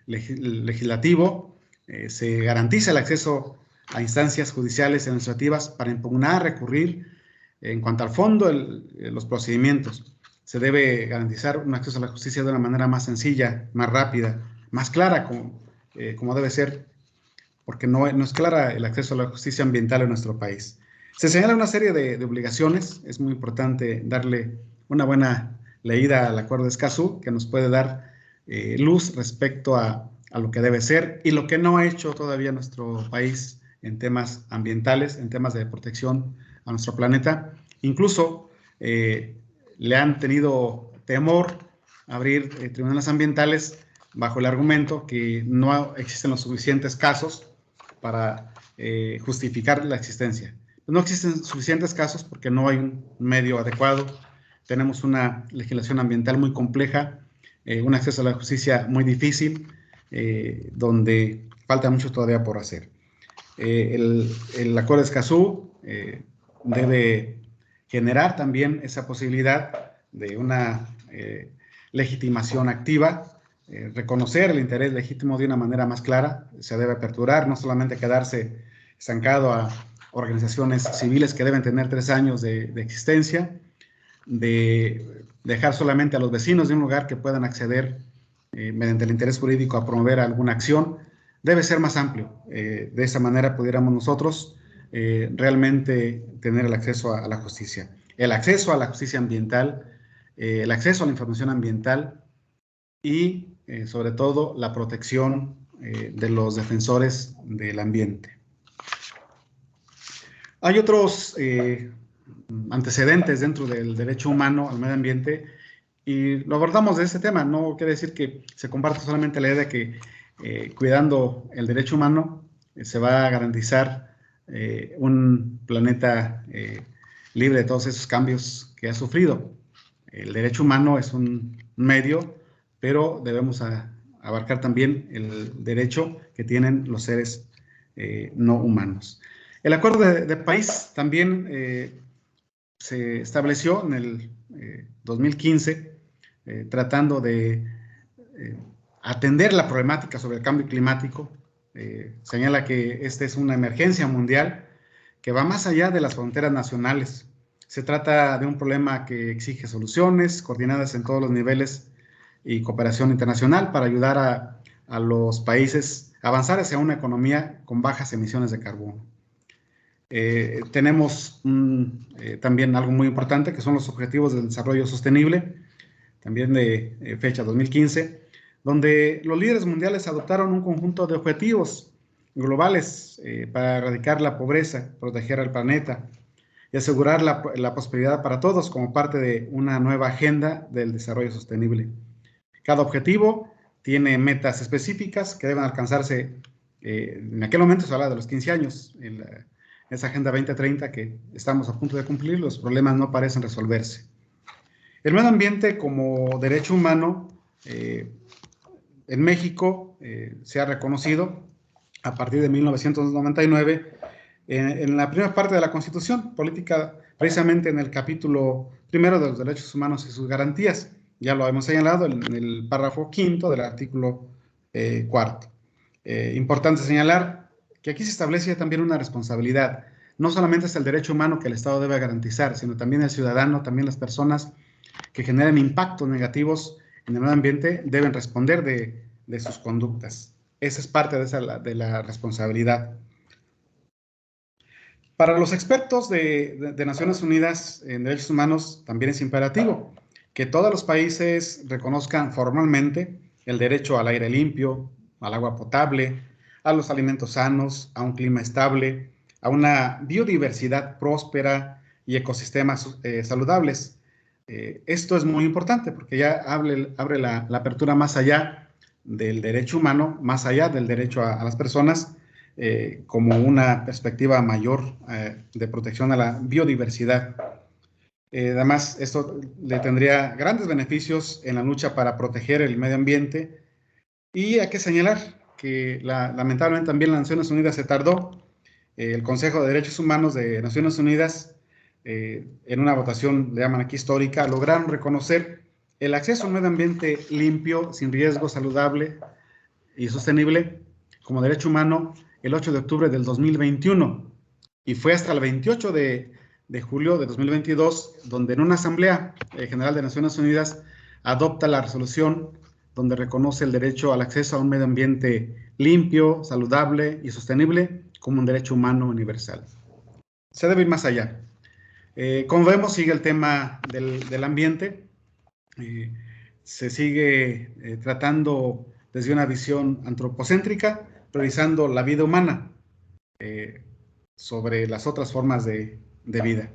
Speaker 3: legislativo se garantice el acceso a instancias judiciales y administrativas para impugnar, recurrir. En cuanto al fondo, los procedimientos, se debe garantizar un acceso a la justicia de una manera más sencilla, más rápida, más clara, como debe ser, porque no es clara el acceso a la justicia ambiental en nuestro país. Se señala una serie de obligaciones. Es muy importante darle una buena leída al Acuerdo de Escazú, que nos puede dar luz respecto a a lo que debe ser y lo que no ha hecho todavía nuestro país en temas ambientales, en temas de protección a nuestro planeta. Incluso le han tenido temor a abrir tribunales ambientales bajo el argumento que no existen los suficientes casos para justificar la existencia. No existen suficientes casos porque no hay un medio adecuado, tenemos una legislación ambiental muy compleja, un acceso a la justicia muy difícil, donde falta mucho todavía por hacer. El Acuerdo de Escazú debe generar también esa posibilidad de una legitimación activa, reconocer el interés legítimo de una manera más clara, se debe aperturar, no solamente quedarse estancado a organizaciones civiles que deben tener 3 años de existencia, de dejar solamente a los vecinos de un lugar que puedan acceder mediante el interés jurídico a promover alguna acción, debe ser más amplio. De esa manera pudiéramos nosotros realmente tener el acceso a la justicia. El acceso a la justicia ambiental, el acceso a la información ambiental y, sobre todo, la protección de los defensores del ambiente. Hay otros antecedentes dentro del derecho humano al medio ambiente y lo abordamos de este tema. No quiere decir que se comparte solamente la idea de que cuidando el derecho humano se va a garantizar un planeta libre de todos esos cambios que ha sufrido. El derecho humano es un medio, pero debemos abarcar también el derecho que tienen los seres no humanos. El Acuerdo de París también se estableció en el 2015, tratando de atender la problemática sobre el cambio climático. Señala que esta es una emergencia mundial que va más allá de las fronteras nacionales. Se trata de un problema que exige soluciones coordinadas en todos los niveles y cooperación internacional para ayudar a los países a avanzar hacia una economía con bajas emisiones de carbono. Tenemos también algo muy importante que son los Objetivos del Desarrollo Sostenible, también de fecha 2015, donde los líderes mundiales adoptaron un conjunto de objetivos globales para erradicar la pobreza, proteger al planeta y asegurar la prosperidad para todos como parte de una nueva agenda del desarrollo sostenible. Cada objetivo tiene metas específicas que deben alcanzarse. En aquel momento se habla de los 15 años, en esa Agenda 2030 que estamos a punto de cumplir, los problemas no parecen resolverse. El medio ambiente como derecho humano en México se ha reconocido a partir de 1999 en la primera parte de la Constitución Política, precisamente en el capítulo 1 de los derechos humanos y sus garantías. Ya lo hemos señalado en el párrafo 5 del artículo 4. Importante señalar que aquí se establece también una responsabilidad. No solamente es el derecho humano que el Estado debe garantizar, sino también el ciudadano, también las personas que generan impactos negativos en el medio ambiente deben responder de sus conductas. Esa es parte de la responsabilidad. Para los expertos de Naciones Unidas en Derechos Humanos también es imperativo que todos los países reconozcan formalmente el derecho al aire limpio, al agua potable, a los alimentos sanos, a un clima estable, a una biodiversidad próspera y ecosistemas saludables. Esto es muy importante porque ya abre la apertura más allá del derecho humano, más allá del derecho a las personas, como una perspectiva mayor de protección a la biodiversidad. Además, esto le tendría grandes beneficios en la lucha para proteger el medio ambiente. Y hay que señalar que lamentablemente también las Naciones Unidas se tardó. El Consejo de Derechos Humanos de Naciones Unidas, en una votación, le llaman aquí histórica, lograron reconocer el acceso a un medio ambiente limpio, sin riesgo, saludable y sostenible como derecho humano el 8 de octubre del 2021. Y fue hasta el 28 de julio de 2022, donde en una Asamblea General de Naciones Unidas adopta la resolución donde reconoce el derecho al acceso a un medio ambiente limpio, saludable y sostenible como un derecho humano universal. Se debe ir más allá. Como vemos, sigue el tema del ambiente. Se sigue tratando desde una visión antropocéntrica, priorizando la vida humana sobre las otras formas de vida.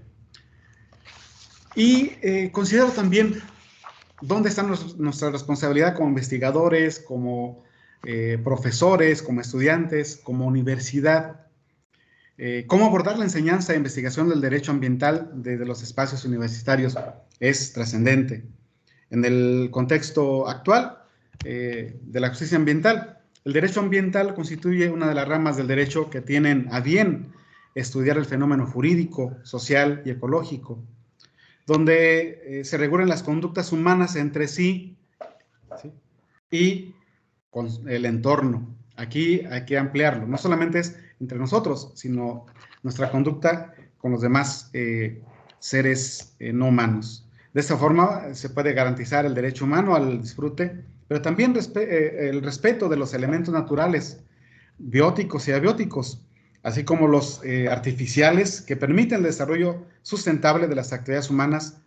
Speaker 3: Y considero también dónde está nuestra responsabilidad como investigadores, como profesores, como estudiantes, como universidad. Cómo abordar la enseñanza e investigación del derecho ambiental desde los espacios universitarios es trascendente. En el contexto actual de la justicia ambiental, el derecho ambiental constituye una de las ramas del derecho que tienen a bien estudiar el fenómeno jurídico, social y ecológico, donde se regulan las conductas humanas entre sí, ¿sí?, y con el entorno. Aquí hay que ampliarlo, no solamente es entre nosotros, sino nuestra conducta con los demás seres no humanos. De esta forma se puede garantizar el derecho humano al disfrute, pero también el respeto de los elementos naturales, bióticos y abióticos, así como los artificiales que permiten el desarrollo sustentable de las actividades humanas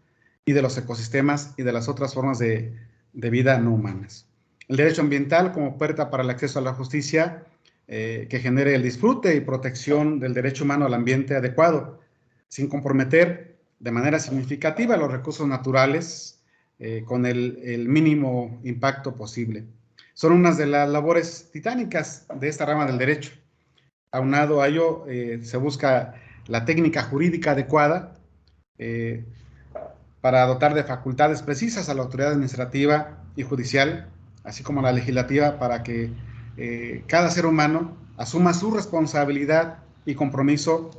Speaker 3: y de los ecosistemas y de las otras formas de vida no humanas. El derecho ambiental como puerta para el acceso a la justicia que genere el disfrute y protección del derecho humano al ambiente adecuado, sin comprometer de manera significativa los recursos naturales con el mínimo impacto posible. Son unas de las labores titánicas de esta rama del derecho. Aunado a ello, se busca la técnica jurídica adecuada para dotar de facultades precisas a la autoridad administrativa y judicial, así como a la legislativa, para que cada ser humano asuma su responsabilidad y compromiso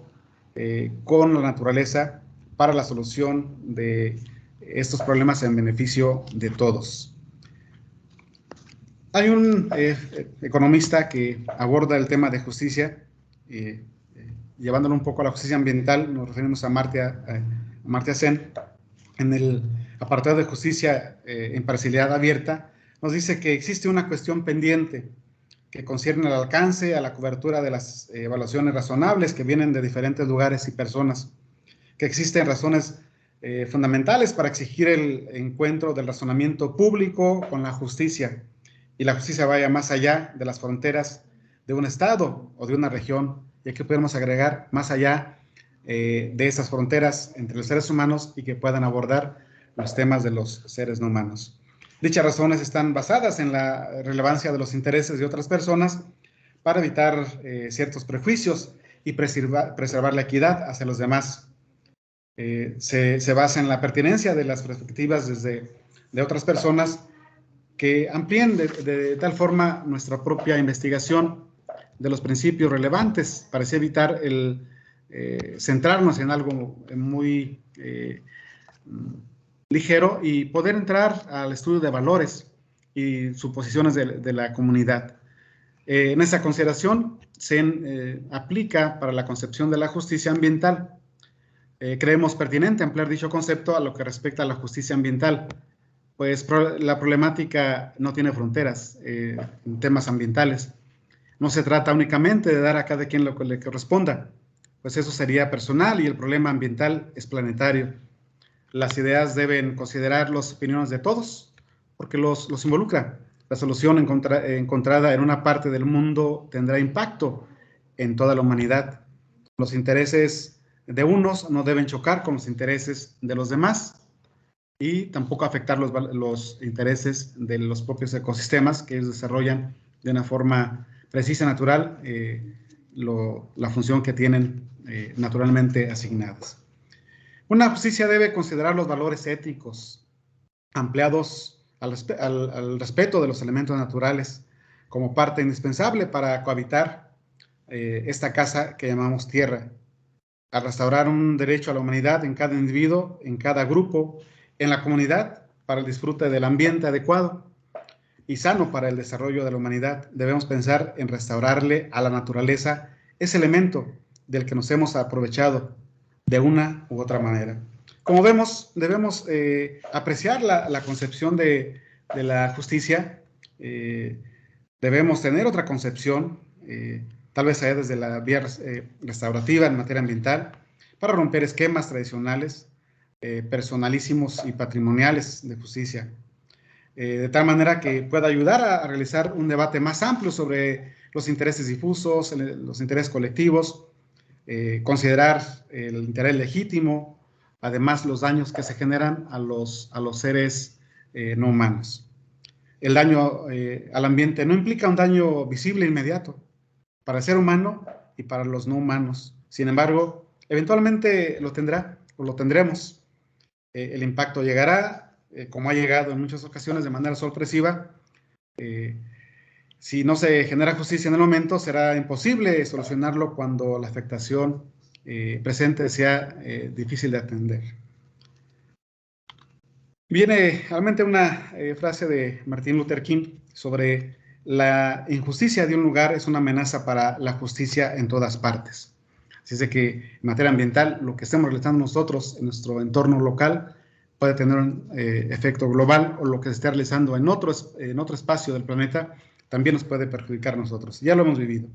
Speaker 3: con la naturaleza para la solución de estos problemas en beneficio de todos. Hay un economista que aborda el tema de justicia, llevándolo un poco a la justicia ambiental. Nos referimos a Amartya Sen. En el apartado de justicia en parcialidad abierta, nos dice que existe una cuestión pendiente que concierne al alcance, a la cobertura de las evaluaciones razonables que vienen de diferentes lugares y personas, que existen razones fundamentales para exigir el encuentro del razonamiento público con la justicia, y la justicia vaya más allá de las fronteras de un estado o de una región, y aquí podemos agregar más allá de esas fronteras entre los seres humanos, y que puedan abordar los temas de los seres no humanos. Dichas razones están basadas en la relevancia de los intereses de otras personas para evitar ciertos prejuicios y preservar la equidad hacia los demás. Se basa en la pertinencia de las perspectivas de otras personas que amplíen de tal forma nuestra propia investigación de los principios relevantes, para así evitar el centrarnos en algo muy ligero y poder entrar al estudio de valores y suposiciones de la comunidad. En esa consideración se aplica para la concepción de la justicia ambiental. Creemos pertinente ampliar dicho concepto a lo que respecta a la justicia ambiental, pues la problemática no tiene fronteras en temas ambientales. No se trata únicamente de dar a cada quien lo que le corresponda, pues eso sería personal, y el problema ambiental es planetario. Las ideas deben considerar las opiniones de todos, porque los involucra. La solución encontrada en una parte del mundo tendrá impacto en toda la humanidad. Los intereses de unos no deben chocar con los intereses de los demás, y tampoco afectar los intereses de los propios ecosistemas, que ellos desarrollan de una forma precisa y natural la función que tienen naturalmente asignadas. Una justicia debe considerar los valores éticos ampliados al respeto de los elementos naturales como parte indispensable para cohabitar esta casa que llamamos tierra, a restaurar un derecho a la humanidad en cada individuo, en cada grupo, en la comunidad, para el disfrute del ambiente adecuado y sano para el desarrollo de la humanidad. Debemos pensar en restaurarle a la naturaleza ese elemento del que nos hemos aprovechado de una u otra manera. Como vemos, debemos apreciar la concepción de la justicia. Debemos tener otra concepción, tal vez allá desde la vía restaurativa en materia ambiental, para romper esquemas tradicionales, personalísimos y patrimoniales de justicia. de tal manera que pueda ayudar a realizar un debate más amplio sobre los intereses difusos, los intereses colectivos, considerar el interés legítimo, además los daños que se generan a los seres no humanos. El daño al ambiente no implica un daño visible e inmediato para el ser humano y para los no humanos. Sin embargo, eventualmente lo tendrá o lo tendremos. El impacto llegará, como ha llegado en muchas ocasiones de manera sorpresiva. Si no se genera justicia en el momento, será imposible solucionarlo cuando la afectación presente sea difícil de atender. Viene realmente una frase de Martin Luther King sobre la injusticia de un lugar es una amenaza para la justicia en todas partes. Así es de que en materia ambiental, lo que estemos realizando nosotros en nuestro entorno local puede tener un efecto global, o lo que se esté realizando en otro espacio del planeta también nos puede perjudicar a nosotros. Ya lo hemos vivido.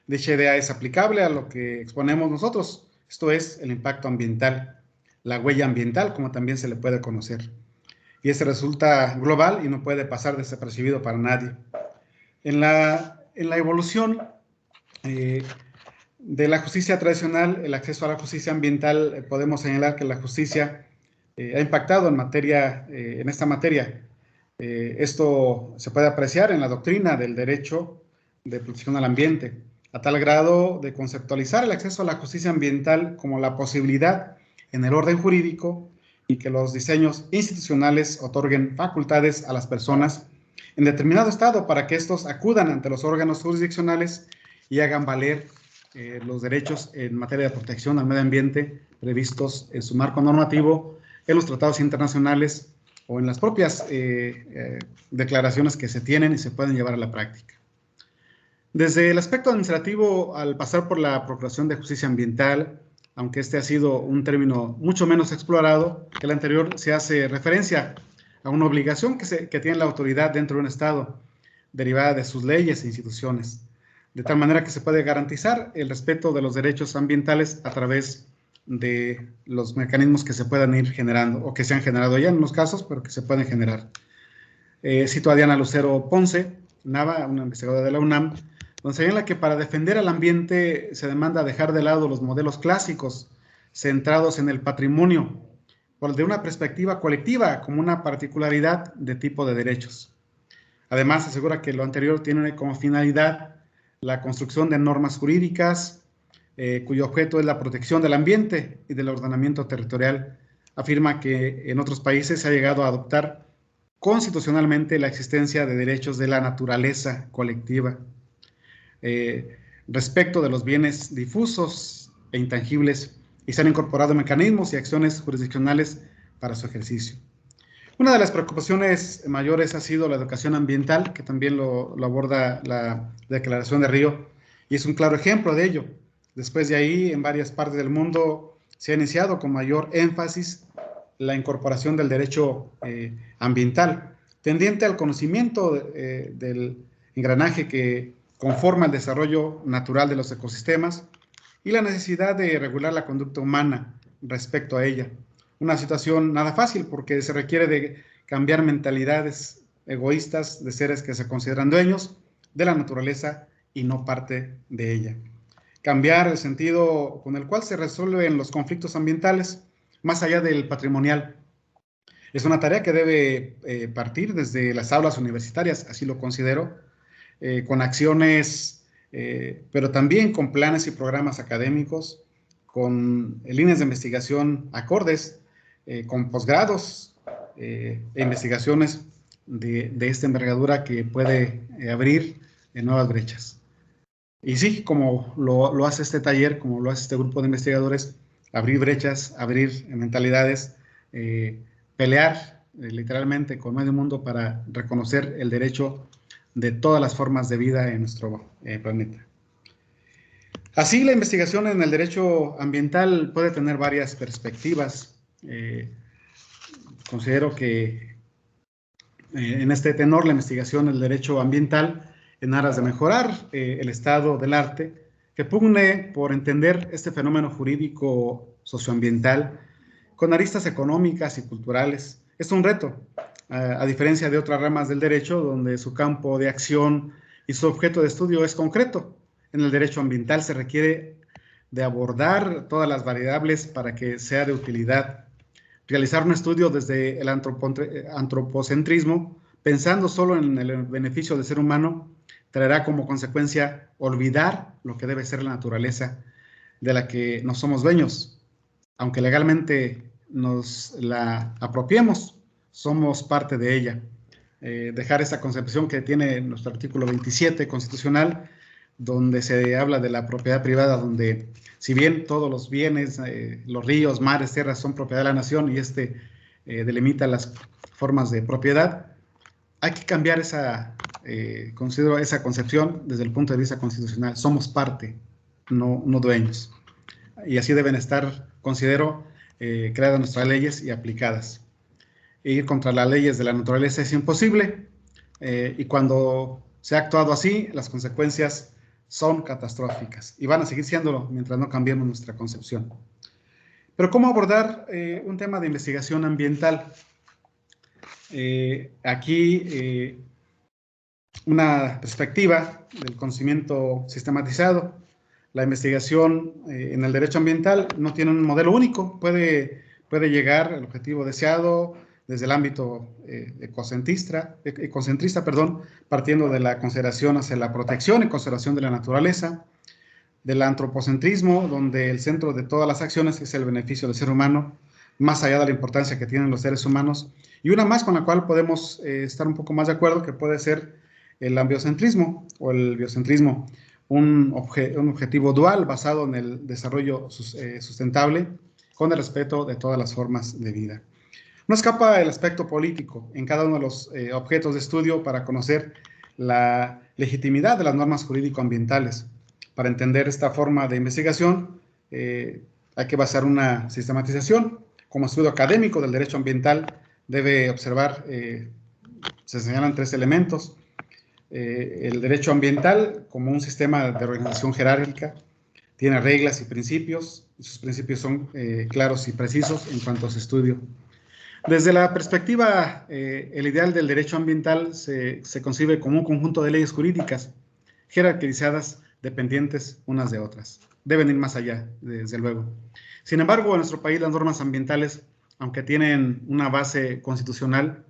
Speaker 3: Dicha idea es aplicable a lo que exponemos nosotros, esto es el impacto ambiental, la huella ambiental, como también se le puede conocer. Y este resulta global y no puede pasar desapercibido para nadie. En la evolución de la justicia tradicional, el acceso a la justicia ambiental, podemos señalar que la justicia ha impactado en esta materia. Esto se puede apreciar en la doctrina del derecho de protección al ambiente, a tal grado de conceptualizar el acceso a la justicia ambiental como la posibilidad en el orden jurídico y que los diseños institucionales otorguen facultades a las personas en determinado estado para que estos acudan ante los órganos jurisdiccionales y hagan valer los derechos en materia de protección al medio ambiente previstos en su marco normativo, en los tratados internacionales o en las propias declaraciones que se tienen y se pueden llevar a la práctica. Desde el aspecto administrativo, al pasar por la Procuración de Justicia Ambiental, aunque este ha sido un término mucho menos explorado que el anterior, se hace referencia a una obligación que tiene la autoridad dentro de un Estado, derivada de sus leyes e instituciones, de tal manera que se puede garantizar el respeto de los derechos ambientales a través de los mecanismos que se puedan ir generando, o que se han generado ya en unos casos, pero que se pueden generar. Cito a Diana Lucero Ponce Nava, una investigadora de la UNAM, donde señala que para defender al ambiente se demanda dejar de lado los modelos clásicos centrados en el patrimonio, por de una perspectiva colectiva como una particularidad de tipo de derechos. Además, asegura que lo anterior tiene como finalidad la construcción de normas jurídicas cuyo objeto es la protección del ambiente y del ordenamiento territorial. Afirma que en otros países se ha llegado a adoptar constitucionalmente la existencia de derechos de la naturaleza colectiva respecto de los bienes difusos e intangibles, y se han incorporado mecanismos y acciones jurisdiccionales para su ejercicio. Una de las preocupaciones mayores ha sido la educación ambiental, que también lo aborda la Declaración de Río, y es un claro ejemplo de ello. Después de ahí, en varias partes del mundo se ha iniciado con mayor énfasis la incorporación del derecho ambiental, tendiente al conocimiento del engranaje que conforma el desarrollo natural de los ecosistemas y la necesidad de regular la conducta humana respecto a ella. Una situación nada fácil porque se requiere de cambiar mentalidades egoístas de seres que se consideran dueños de la naturaleza y no parte de ella. Cambiar el sentido con el cual se resuelven los conflictos ambientales más allá del patrimonial. Es una tarea que debe partir desde las aulas universitarias, así lo considero, con acciones, pero también con planes y programas académicos, con líneas de investigación acordes, con posgrados e investigaciones de esta envergadura que puede abrir nuevas brechas. Y sí, como lo hace este taller, como lo hace este grupo de investigadores, abrir brechas, abrir mentalidades, pelear literalmente con medio mundo para reconocer el derecho de todas las formas de vida en nuestro planeta. Así, la investigación en el derecho ambiental puede tener varias perspectivas. Considero que en este tenor la investigación en el derecho ambiental en aras de mejorar el estado del arte, que pugne por entender este fenómeno jurídico socioambiental con aristas económicas y culturales. Es un reto, a diferencia de otras ramas del derecho, donde su campo de acción y su objeto de estudio es concreto. En el derecho ambiental se requiere de abordar todas las variables para que sea de utilidad. Realizar un estudio desde el antropocentrismo, pensando solo en el beneficio del ser humano, traerá como consecuencia olvidar lo que debe ser la naturaleza de la que no somos dueños. Aunque legalmente nos la apropiemos, somos parte de ella. Dejar esa concepción que tiene nuestro artículo 27 constitucional, donde se habla de la propiedad privada, donde si bien todos los bienes, los ríos, mares, tierras son propiedad de la nación y delimita las formas de propiedad, hay que cambiar considero esa concepción desde el punto de vista constitucional. Somos parte, no dueños. Y así deben estar, considero, creadas nuestras leyes y aplicadas. Ir contra las leyes de la naturaleza es imposible, y cuando se ha actuado así, las consecuencias son catastróficas y van a seguir siéndolo mientras no cambiemos nuestra concepción. Pero ¿cómo abordar un tema de investigación ambiental? Aquí una perspectiva del conocimiento sistematizado. La investigación en el derecho ambiental no tiene un modelo único, puede llegar al objetivo deseado desde el ámbito ecocentrista, partiendo de la consideración hacia la protección y conservación de la naturaleza, del antropocentrismo, donde el centro de todas las acciones es el beneficio del ser humano, más allá de la importancia que tienen los seres humanos, y una más con la cual podemos estar un poco más de acuerdo, que puede ser el ambiocentrismo o el biocentrismo, un objetivo dual basado en el desarrollo sustentable con el respeto de todas las formas de vida. No escapa el aspecto político en cada uno de los objetos de estudio para conocer la legitimidad de las normas jurídico-ambientales. Para entender esta forma de investigación, hay que basar una sistematización. Como estudio académico del derecho ambiental, debe observar, se señalan 3 elementos. El derecho ambiental como un sistema de organización jerárquica, tiene reglas y principios. Sus principios son claros y precisos en cuanto a su estudio. Desde la perspectiva, el ideal del derecho ambiental se concibe como un conjunto de leyes jurídicas jerarquizadas, dependientes unas de otras. Deben ir más allá, desde luego. Sin embargo, en nuestro país las normas ambientales, aunque tienen una base constitucional,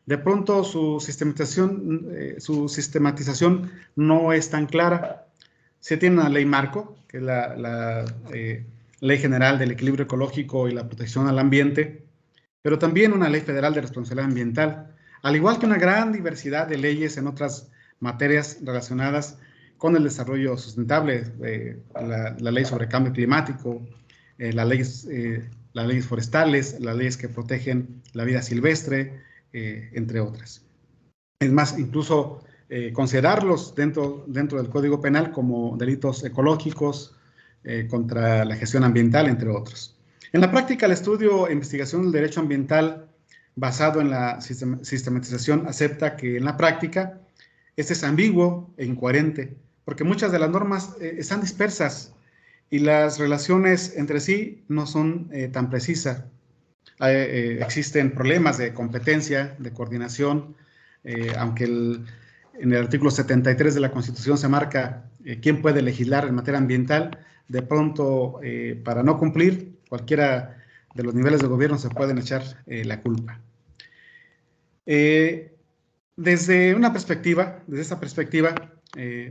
Speaker 3: de pronto su sistematización no es tan clara. Se tiene una ley marco, que es la Ley General del Equilibrio Ecológico y la Protección al Ambiente, pero también una Ley Federal de Responsabilidad Ambiental, al igual que una gran diversidad de leyes en otras materias relacionadas con el desarrollo sustentable, la Ley sobre Cambio Climático, las leyes forestales, las leyes que protegen la vida silvestre, entre otras. Es más, incluso considerarlos dentro del Código Penal como delitos ecológicos, contra la gestión ambiental, entre otros. En la práctica, el estudio e investigación del derecho ambiental basado en la sistematización acepta que en la práctica este es ambiguo e incoherente, porque muchas de las normas están dispersas y las relaciones entre sí no son tan precisas. Existen problemas de competencia, de coordinación, aunque en el artículo 73 de la Constitución se marca quién puede legislar en materia ambiental. De pronto, para no cumplir, cualquiera de los niveles de gobierno se pueden echar la culpa. Desde esta perspectiva,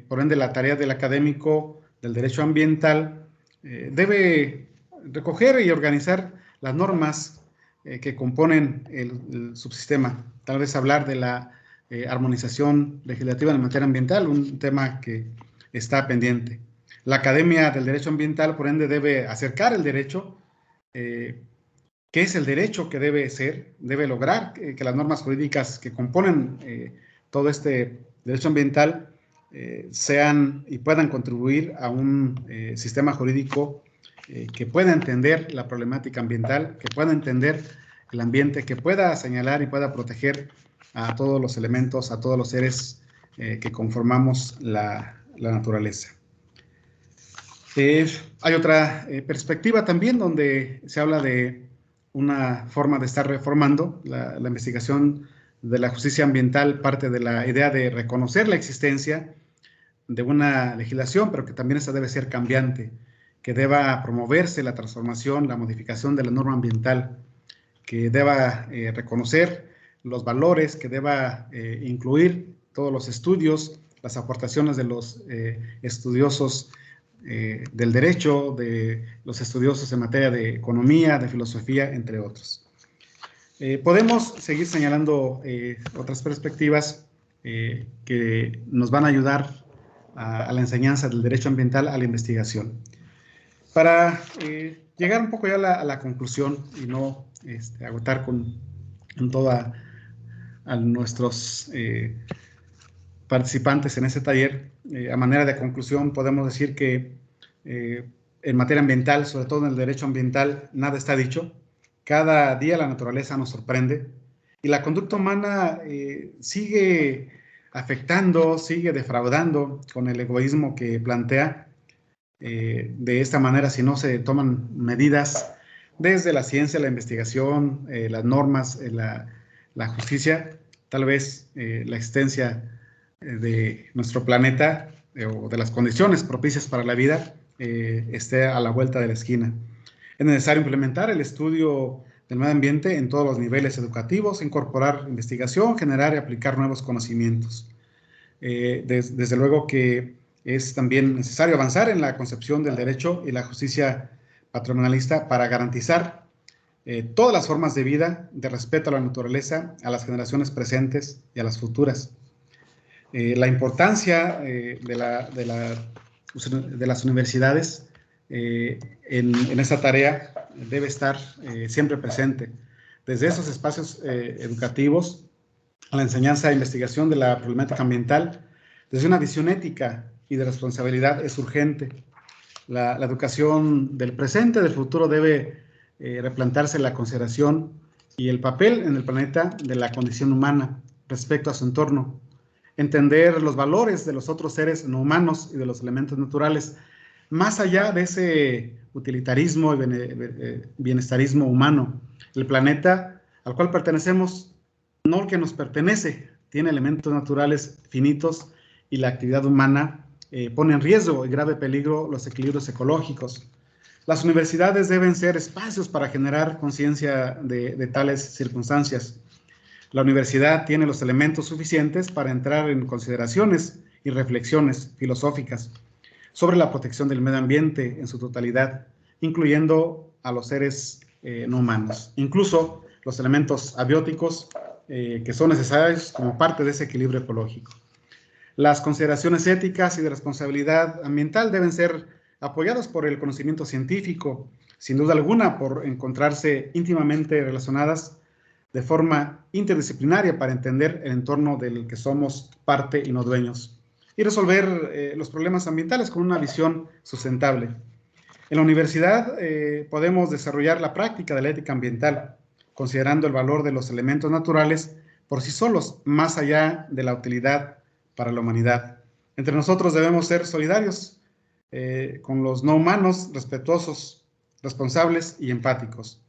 Speaker 3: por ende, la tarea del académico del derecho ambiental debe recoger y organizar las normas que componen el subsistema. Tal vez hablar de la armonización legislativa en materia ambiental, un tema que está pendiente. La Academia del Derecho Ambiental, por ende, debe acercar el derecho, qué es el derecho que debe ser, debe lograr que las normas jurídicas que componen todo este derecho ambiental sean y puedan contribuir a un sistema jurídico que pueda entender la problemática ambiental, que pueda entender el ambiente, que pueda señalar y pueda proteger a todos los elementos, a todos los seres que conformamos la naturaleza. Hay otra perspectiva también donde se habla de una forma de estar reformando la investigación de la justicia ambiental parte de la idea de reconocer la existencia de una legislación, pero que también esa debe ser cambiante, que deba promoverse la transformación, la modificación de la norma ambiental, que deba reconocer los valores, que deba incluir todos los estudios, las aportaciones de los estudiosos del derecho, de los estudiosos en materia de economía, de filosofía, entre otros. Podemos seguir señalando otras perspectivas que nos van a ayudar a la enseñanza del derecho ambiental, a la investigación. Para llegar un poco ya a la conclusión y no agotar con toda a nuestros participantes en este taller, a manera de conclusión podemos decir que en materia ambiental, sobre todo en el derecho ambiental, nada está dicho. Cada día la naturaleza nos sorprende y la conducta humana sigue afectando, sigue defraudando con el egoísmo que plantea. De esta manera, si no se toman medidas desde la ciencia, la investigación, las normas, la justicia, tal vez la existencia de nuestro planeta o de las condiciones propicias para la vida esté a la vuelta de la esquina. Es necesario implementar el estudio del medio ambiente en todos los niveles educativos, incorporar investigación, generar y aplicar nuevos conocimientos. Desde luego que es también necesario avanzar en la concepción del derecho y la justicia patrimonialista para garantizar todas las formas de vida, de respeto a la naturaleza, a las generaciones presentes y a las futuras. La importancia de las universidades en esta tarea debe estar siempre presente. Desde esos espacios educativos a la enseñanza e investigación de la problemática ambiental, desde una visión ética y de responsabilidad es urgente. La educación del presente, del futuro, debe replantearse la consideración y el papel en el planeta de la condición humana respecto a su entorno. Entender los valores de los otros seres no humanos y de los elementos naturales, más allá de ese utilitarismo y bienestarismo humano. El planeta al cual pertenecemos, no el que nos pertenece, tiene elementos naturales finitos y la actividad humana pone en riesgo y grave peligro los equilibrios ecológicos. Las universidades deben ser espacios para generar conciencia de tales circunstancias. La universidad tiene los elementos suficientes para entrar en consideraciones y reflexiones filosóficas sobre la protección del medio ambiente en su totalidad, incluyendo a los seres no humanos, incluso los elementos abióticos que son necesarios como parte de ese equilibrio ecológico. Las consideraciones éticas y de responsabilidad ambiental deben ser apoyadas por el conocimiento científico, sin duda alguna por encontrarse íntimamente relacionadas de forma interdisciplinaria para entender el entorno del que somos parte y no dueños, y resolver los problemas ambientales con una visión sustentable. En la universidad podemos desarrollar la práctica de la ética ambiental, considerando el valor de los elementos naturales por sí solos, más allá de la utilidad para la humanidad. Entre nosotros debemos ser solidarios con los no humanos, respetuosos, responsables y empáticos.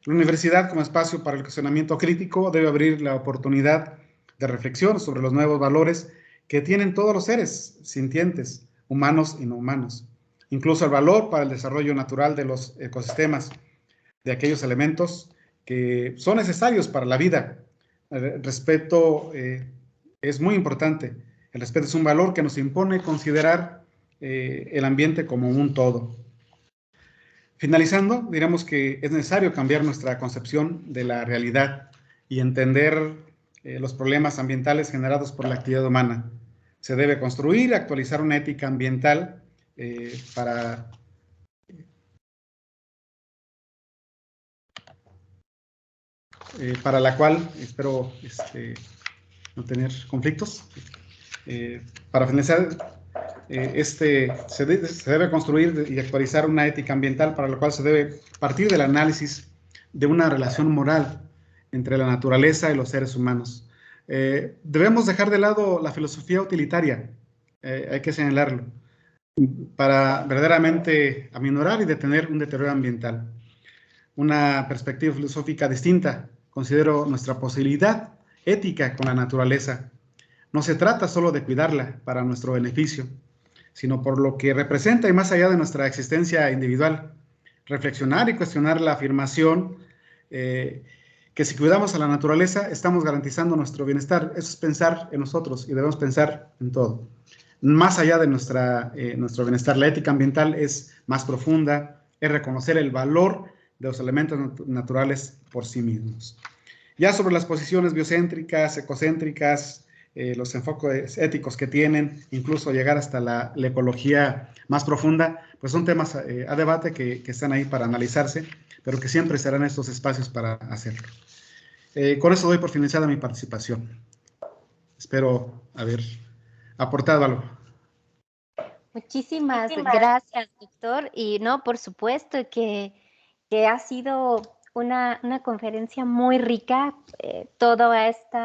Speaker 3: La universidad, como espacio para el cuestionamiento crítico, debe abrir la oportunidad de reflexión sobre los nuevos valores que tienen todos los seres sintientes, humanos y no humanos. Incluso el valor para el desarrollo natural de los ecosistemas, de aquellos elementos que son necesarios para la vida. El respeto es muy importante. El respeto es un valor que nos impone considerar el ambiente como un todo. Finalizando, diremos que es necesario cambiar nuestra concepción de la realidad y entender los problemas ambientales generados por la actividad humana. Se debe construir y actualizar una ética ambiental para la cual espero no tener conflictos. Para finalizar, se debe construir y actualizar una ética ambiental para la cual se debe partir del análisis de una relación moral entre la naturaleza y los seres humanos. Debemos dejar de lado la filosofía utilitaria, hay que señalarlo, para verdaderamente aminorar y detener un deterioro ambiental. Una perspectiva filosófica distinta, considero nuestra posibilidad ética con la naturaleza. No se trata solo de cuidarla para nuestro beneficio, sino por lo que representa y más allá de nuestra existencia individual. Reflexionar y cuestionar la afirmación que si cuidamos a la naturaleza estamos garantizando nuestro bienestar. Eso es pensar en nosotros y debemos pensar en todo. Más allá de nuestro bienestar, la ética ambiental es más profunda, es reconocer el valor de los elementos naturales por sí mismos. Ya sobre las posiciones biocéntricas, ecocéntricas, los enfoques éticos que tienen, incluso llegar hasta la ecología más profunda, pues son temas a debate que están ahí para analizarse, pero que siempre serán estos espacios para hacerlo. Con eso doy por finalizada mi participación. Espero haber aportado algo.
Speaker 1: Muchísimas gracias, doctor. Y no, por supuesto que ha sido una conferencia muy rica, todo este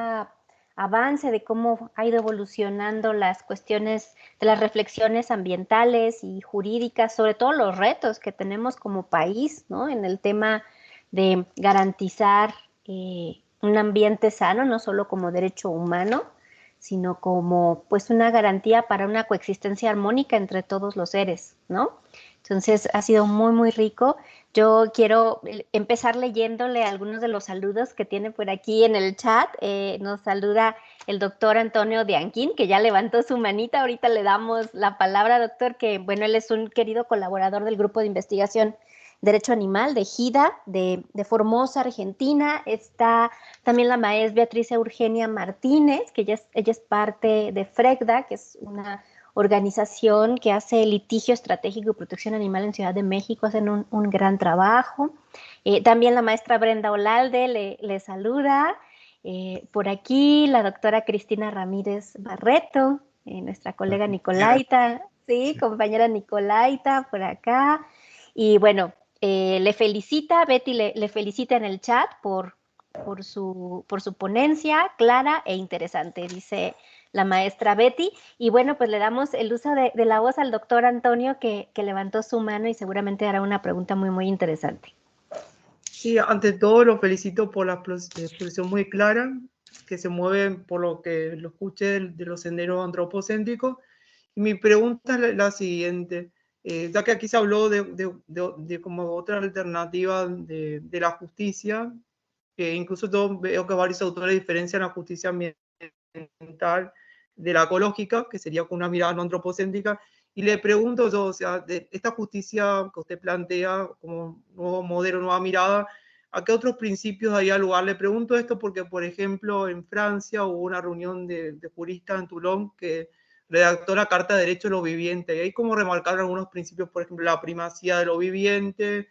Speaker 1: avance de cómo ha ido evolucionando las cuestiones de las reflexiones ambientales y jurídicas, sobre todo los retos que tenemos como país, ¿no? En el tema de garantizar un ambiente sano, no solo como derecho humano, sino como pues una garantía para una coexistencia armónica entre todos los seres, ¿no? Entonces ha sido muy, muy rico. Yo quiero empezar leyéndole algunos de los saludos que tiene por aquí en el chat. Nos saluda el doctor Antonio Dianquín, que ya levantó su manita. Ahorita le damos la palabra, doctor, que bueno, él es un querido colaborador del grupo de investigación Derecho Animal de GIDA, de Formosa, Argentina. Está también la maestra Beatriz Eugenia Martínez, que ella es parte de FREGDA, que es una organización que hace litigio estratégico y protección animal en Ciudad de México, hacen un gran trabajo. También la maestra Brenda Olalde le saluda. Por aquí la doctora Cristina Ramírez Barreto, nuestra colega Nicolaita, sí, compañera Nicolaita, por acá. Y bueno, le felicita, Betty le felicita en el chat por su ponencia clara e interesante, dice la maestra Betty. Y bueno, pues le damos el uso de la voz al doctor Antonio que levantó su mano y seguramente hará una pregunta muy, muy interesante.
Speaker 4: Sí, ante todo lo felicito por la exposición muy clara, que se mueve por lo que lo escuché de los senderos antropocéntricos. Y mi pregunta es la siguiente. Ya que aquí se habló de como otra alternativa de la justicia, que incluso yo veo que varios autores diferencian la justicia ambiental de la ecológica, que sería con una mirada no antropocéntrica, y le pregunto yo, o sea, de esta justicia que usted plantea como nuevo modelo, nueva mirada, ¿a qué otros principios daría lugar? Le pregunto esto porque, por ejemplo, en Francia hubo una reunión de juristas en Toulon que redactó la Carta de Derechos de los Vivientes, y ahí como remarcaron algunos principios, por ejemplo, la primacía de lo viviente,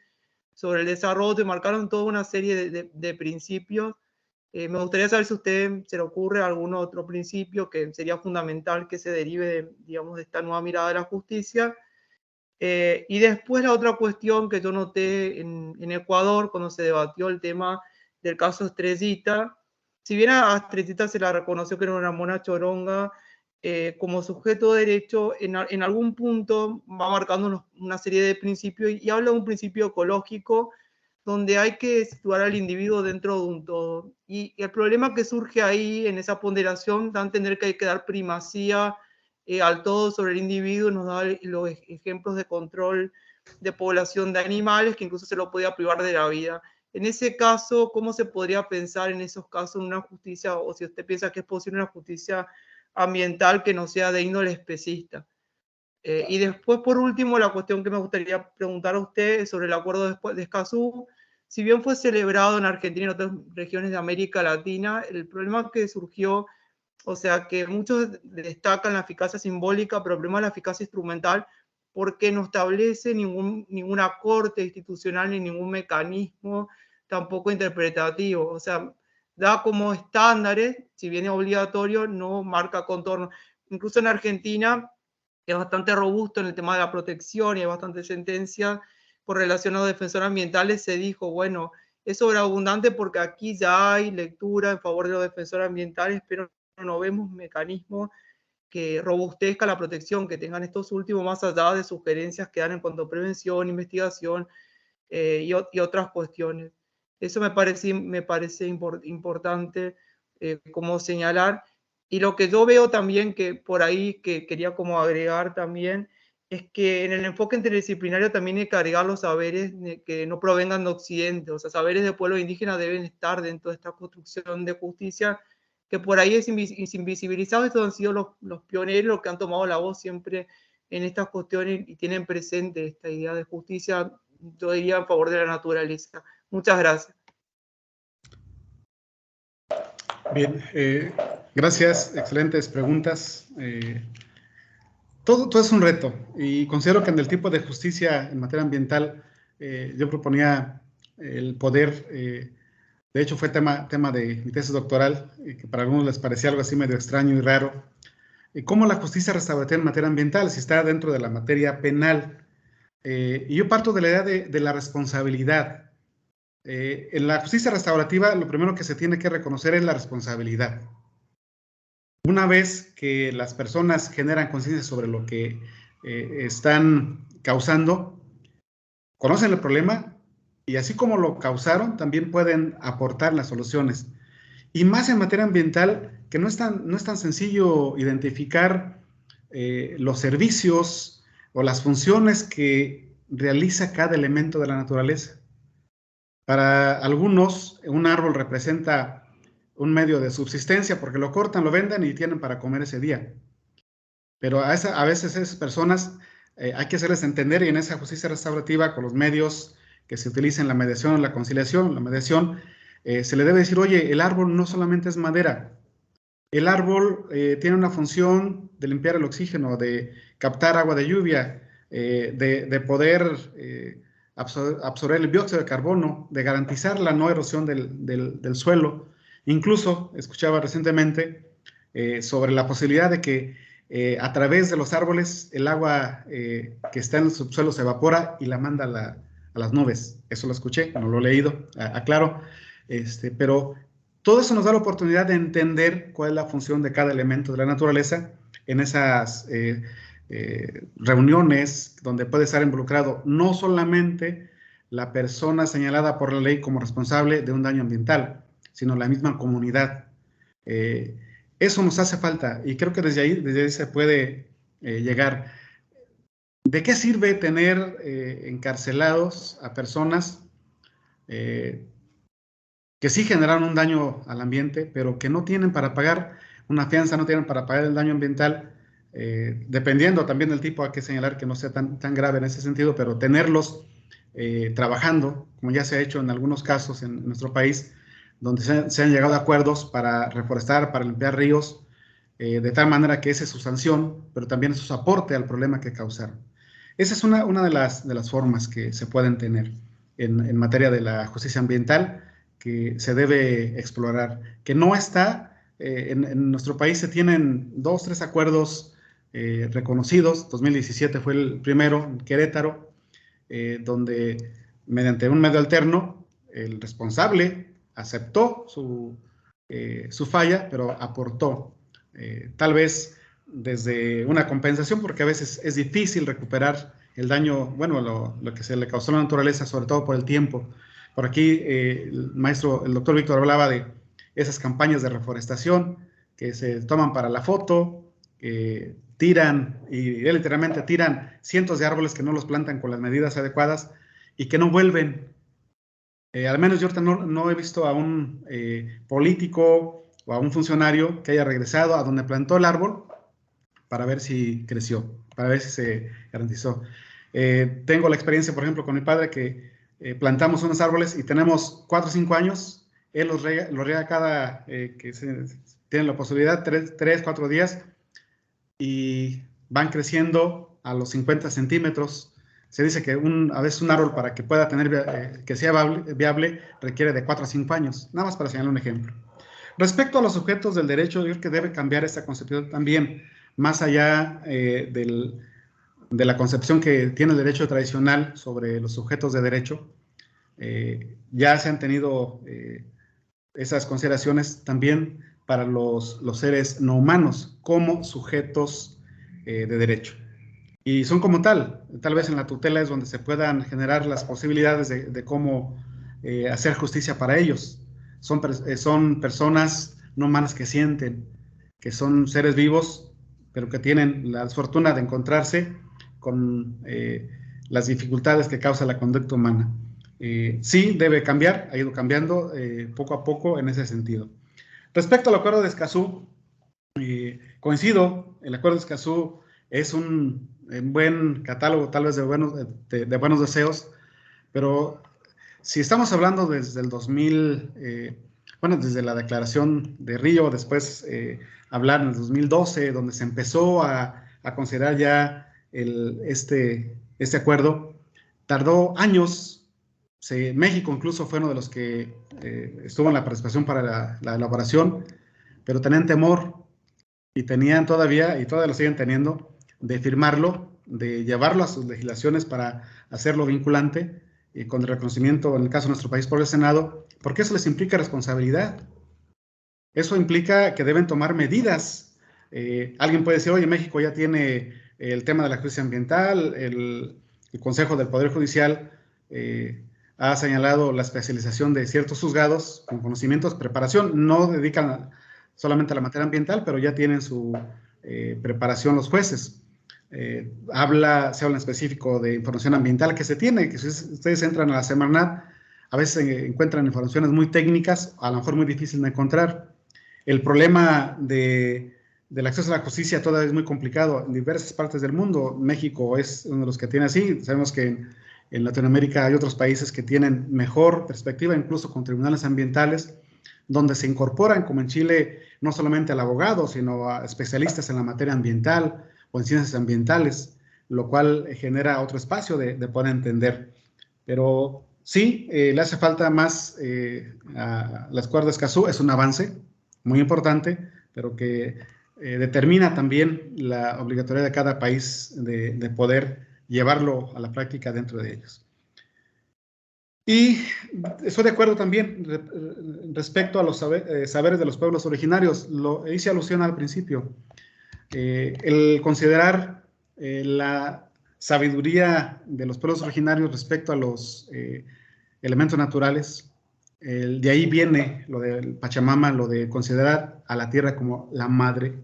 Speaker 4: sobre el desarrollo, y marcaron toda una serie de principios. Me gustaría saber si a usted se le ocurre algún otro principio que sería fundamental que se derive de, digamos, de esta nueva mirada de la justicia. Y después la otra cuestión que yo noté en Ecuador cuando se debatió el tema del caso Estrellita, si bien a Estrellita se la reconoció que era una mona choronga, como sujeto de derecho, en algún punto va marcando una serie de principios y habla de un principio ecológico donde hay que situar al individuo dentro de un todo. Y el problema que surge ahí en esa ponderación da a entender que hay que dar primacía al todo sobre el individuo, nos da los ejemplos de control de población de animales que incluso se lo podía privar de la vida. En ese caso, ¿cómo se podría pensar en esos casos una justicia, o si usted piensa que es posible una justicia ambiental que no sea de índole especista? Y después, por último, la cuestión que me gustaría preguntar a usted es sobre el acuerdo de Escazú. Si bien fue celebrado en Argentina y en otras regiones de América Latina, el problema que surgió, o sea, que muchos destacan la eficacia simbólica, pero el problema es la eficacia instrumental, porque no establece ninguna corte institucional ni ningún mecanismo tampoco interpretativo. O sea, da como estándares, si bien es obligatorio, no marca contorno. Incluso en Argentina es bastante robusto en el tema de la protección y hay bastantes sentencias por relación a los defensores ambientales. Se dijo, bueno, es sobreabundante porque aquí ya hay lectura en favor de los defensores ambientales, pero no vemos mecanismos que robustezca la protección, que tengan estos últimos más allá de sugerencias que dan en cuanto a prevención, investigación y otras cuestiones. Eso me parece importante como señalar. Y lo que yo veo también que por ahí que quería como agregar también es que en el enfoque interdisciplinario también hay que agregar los saberes que no provengan de Occidente, o sea, saberes de pueblos indígenas deben estar dentro de esta construcción de justicia que por ahí es invisibilizado. Estos han sido los pioneros, los que han tomado la voz siempre en estas cuestiones y tienen presente esta idea de justicia, yo diría, en favor de la naturaleza. Muchas gracias.
Speaker 3: Bien, gracias, excelentes preguntas. Todo es un reto y considero que en el tipo de justicia en materia ambiental yo proponía el poder, de hecho fue tema de mi tesis doctoral, que para algunos les parecía algo así medio extraño y raro, cómo la justicia restaurativa en materia ambiental, si está dentro de la materia penal. Y yo parto de la idea de la responsabilidad. En la justicia restaurativa lo primero que se tiene que reconocer es la responsabilidad. Una vez que las personas generan conciencia sobre lo que están causando, conocen el problema y así como lo causaron, también pueden aportar las soluciones. Y más en materia ambiental, que no es tan sencillo identificar los servicios o las funciones que realiza cada elemento de la naturaleza. Para algunos, un árbol representa un medio de subsistencia porque lo cortan, lo venden y tienen para comer ese día. Pero a veces esas personas hay que hacerles entender, y en esa justicia restaurativa, con los medios que se utilizan, la mediación, la conciliación, la mediación, se le debe decir, oye, el árbol no solamente es madera, el árbol tiene una función de limpiar el oxígeno, de captar agua de lluvia, de poder absorber el dióxido de carbono, de garantizar la no erosión del suelo. Incluso escuchaba recientemente sobre la posibilidad de que a través de los árboles el agua que está en el subsuelo se evapora y la manda a las nubes. Eso lo escuché, no lo he leído, aclaro. Pero todo eso nos da la oportunidad de entender cuál es la función de cada elemento de la naturaleza en esas reuniones donde puede estar involucrado no solamente la persona señalada por la ley como responsable de un daño ambiental, sino la misma comunidad. Eso nos hace falta y creo que desde ahí se puede llegar. ¿De qué sirve tener encarcelados a personas que sí generaron un daño al ambiente, pero que no tienen para pagar una fianza, no tienen para pagar el daño ambiental, dependiendo también del tipo? Hay que señalar que no sea tan grave en ese sentido, pero tenerlos trabajando, como ya se ha hecho en algunos casos en nuestro país, donde se han llegado a acuerdos para reforestar, para limpiar ríos, de tal manera que esa es su sanción, pero también es su aporte al problema que causaron. Esa es una de las formas que se pueden tener en materia de la justicia ambiental, que se debe explorar, que no está, en nuestro país se tienen 2, 3 acuerdos reconocidos. 2017 fue el primero en Querétaro, donde mediante un medio alterno el responsable aceptó su falla, pero aportó tal vez desde una compensación, porque a veces es difícil recuperar el daño, bueno, lo que se le causó a la naturaleza, sobre todo por el tiempo. Por aquí el doctor Víctor hablaba de esas campañas de reforestación que se toman para la foto, tiran, y literalmente tiran cientos de árboles que no los plantan con las medidas adecuadas y que no vuelven. Al menos yo ahorita no he visto a un político o a un funcionario que haya regresado a donde plantó el árbol para ver si creció, para ver si se garantizó. Tengo la experiencia, por ejemplo, con mi padre, que plantamos unos árboles y tenemos 4 o 5 años, él los riega cada que tienen la posibilidad, 3, 4 días, y van creciendo a los 50 centímetros. Se dice que a veces un árbol, para que pueda tener, que sea viable, requiere de 4 a 5 años, nada más para señalar un ejemplo. Respecto a los sujetos del derecho, yo creo que debe cambiar esta concepción también, más allá de la concepción que tiene el derecho tradicional sobre los sujetos de derecho. Ya se han tenido esas consideraciones también para los seres no humanos como sujetos de derecho. Y son como tal vez en la tutela es donde se puedan generar las posibilidades de cómo hacer justicia para ellos. Son personas no humanas que sienten, que son seres vivos, pero que tienen la desfortuna de encontrarse con las dificultades que causa la conducta humana. Sí, debe cambiar, ha ido cambiando poco a poco en ese sentido. Respecto al Acuerdo de Escazú, coincido, el Acuerdo de Escazú es un buen catálogo tal vez de buenos deseos, pero si estamos hablando desde el 2000, desde la declaración de Río, después hablar en el 2012, donde se empezó a considerar ya este acuerdo, tardó años. México incluso fue uno de los que estuvo en la participación para la elaboración, pero tenían temor y tenían todavía, y todavía lo siguen teniendo, de firmarlo, de llevarlo a sus legislaciones para hacerlo vinculante, con el reconocimiento, en el caso de nuestro país, por el Senado, porque eso les implica responsabilidad. Eso implica que deben tomar medidas. Alguien puede decir, oye, México ya tiene el tema de la crisis ambiental, el Consejo del Poder Judicial ha señalado la especialización de ciertos juzgados con conocimientos, preparación, no dedican solamente a la materia ambiental, pero ya tienen su preparación los jueces. Se habla en específico de información ambiental que se tiene, que si ustedes entran a la Semarnat, a veces encuentran informaciones muy técnicas, a lo mejor muy difícil de encontrar. El problema del acceso a la justicia todavía es muy complicado en diversas partes del mundo. México es uno de los que tiene así. Sabemos que en Latinoamérica hay otros países que tienen mejor perspectiva, incluso con tribunales ambientales, donde se incorporan, como en Chile, no solamente al abogado, sino a especialistas en la materia ambiental o en ciencias ambientales, lo cual genera otro espacio de poder entender. Pero sí, le hace falta más a las Acuerdo de Escazú. Es un avance muy importante, pero que determina también la obligatoriedad de cada país de poder llevarlo a la práctica dentro de ellos. Y estoy de acuerdo también respecto a los saberes de los pueblos originarios. Lo hice alusión al principio. El considerar la sabiduría de los pueblos originarios respecto a los elementos naturales, de ahí viene lo del Pachamama, lo de considerar a la tierra como la madre,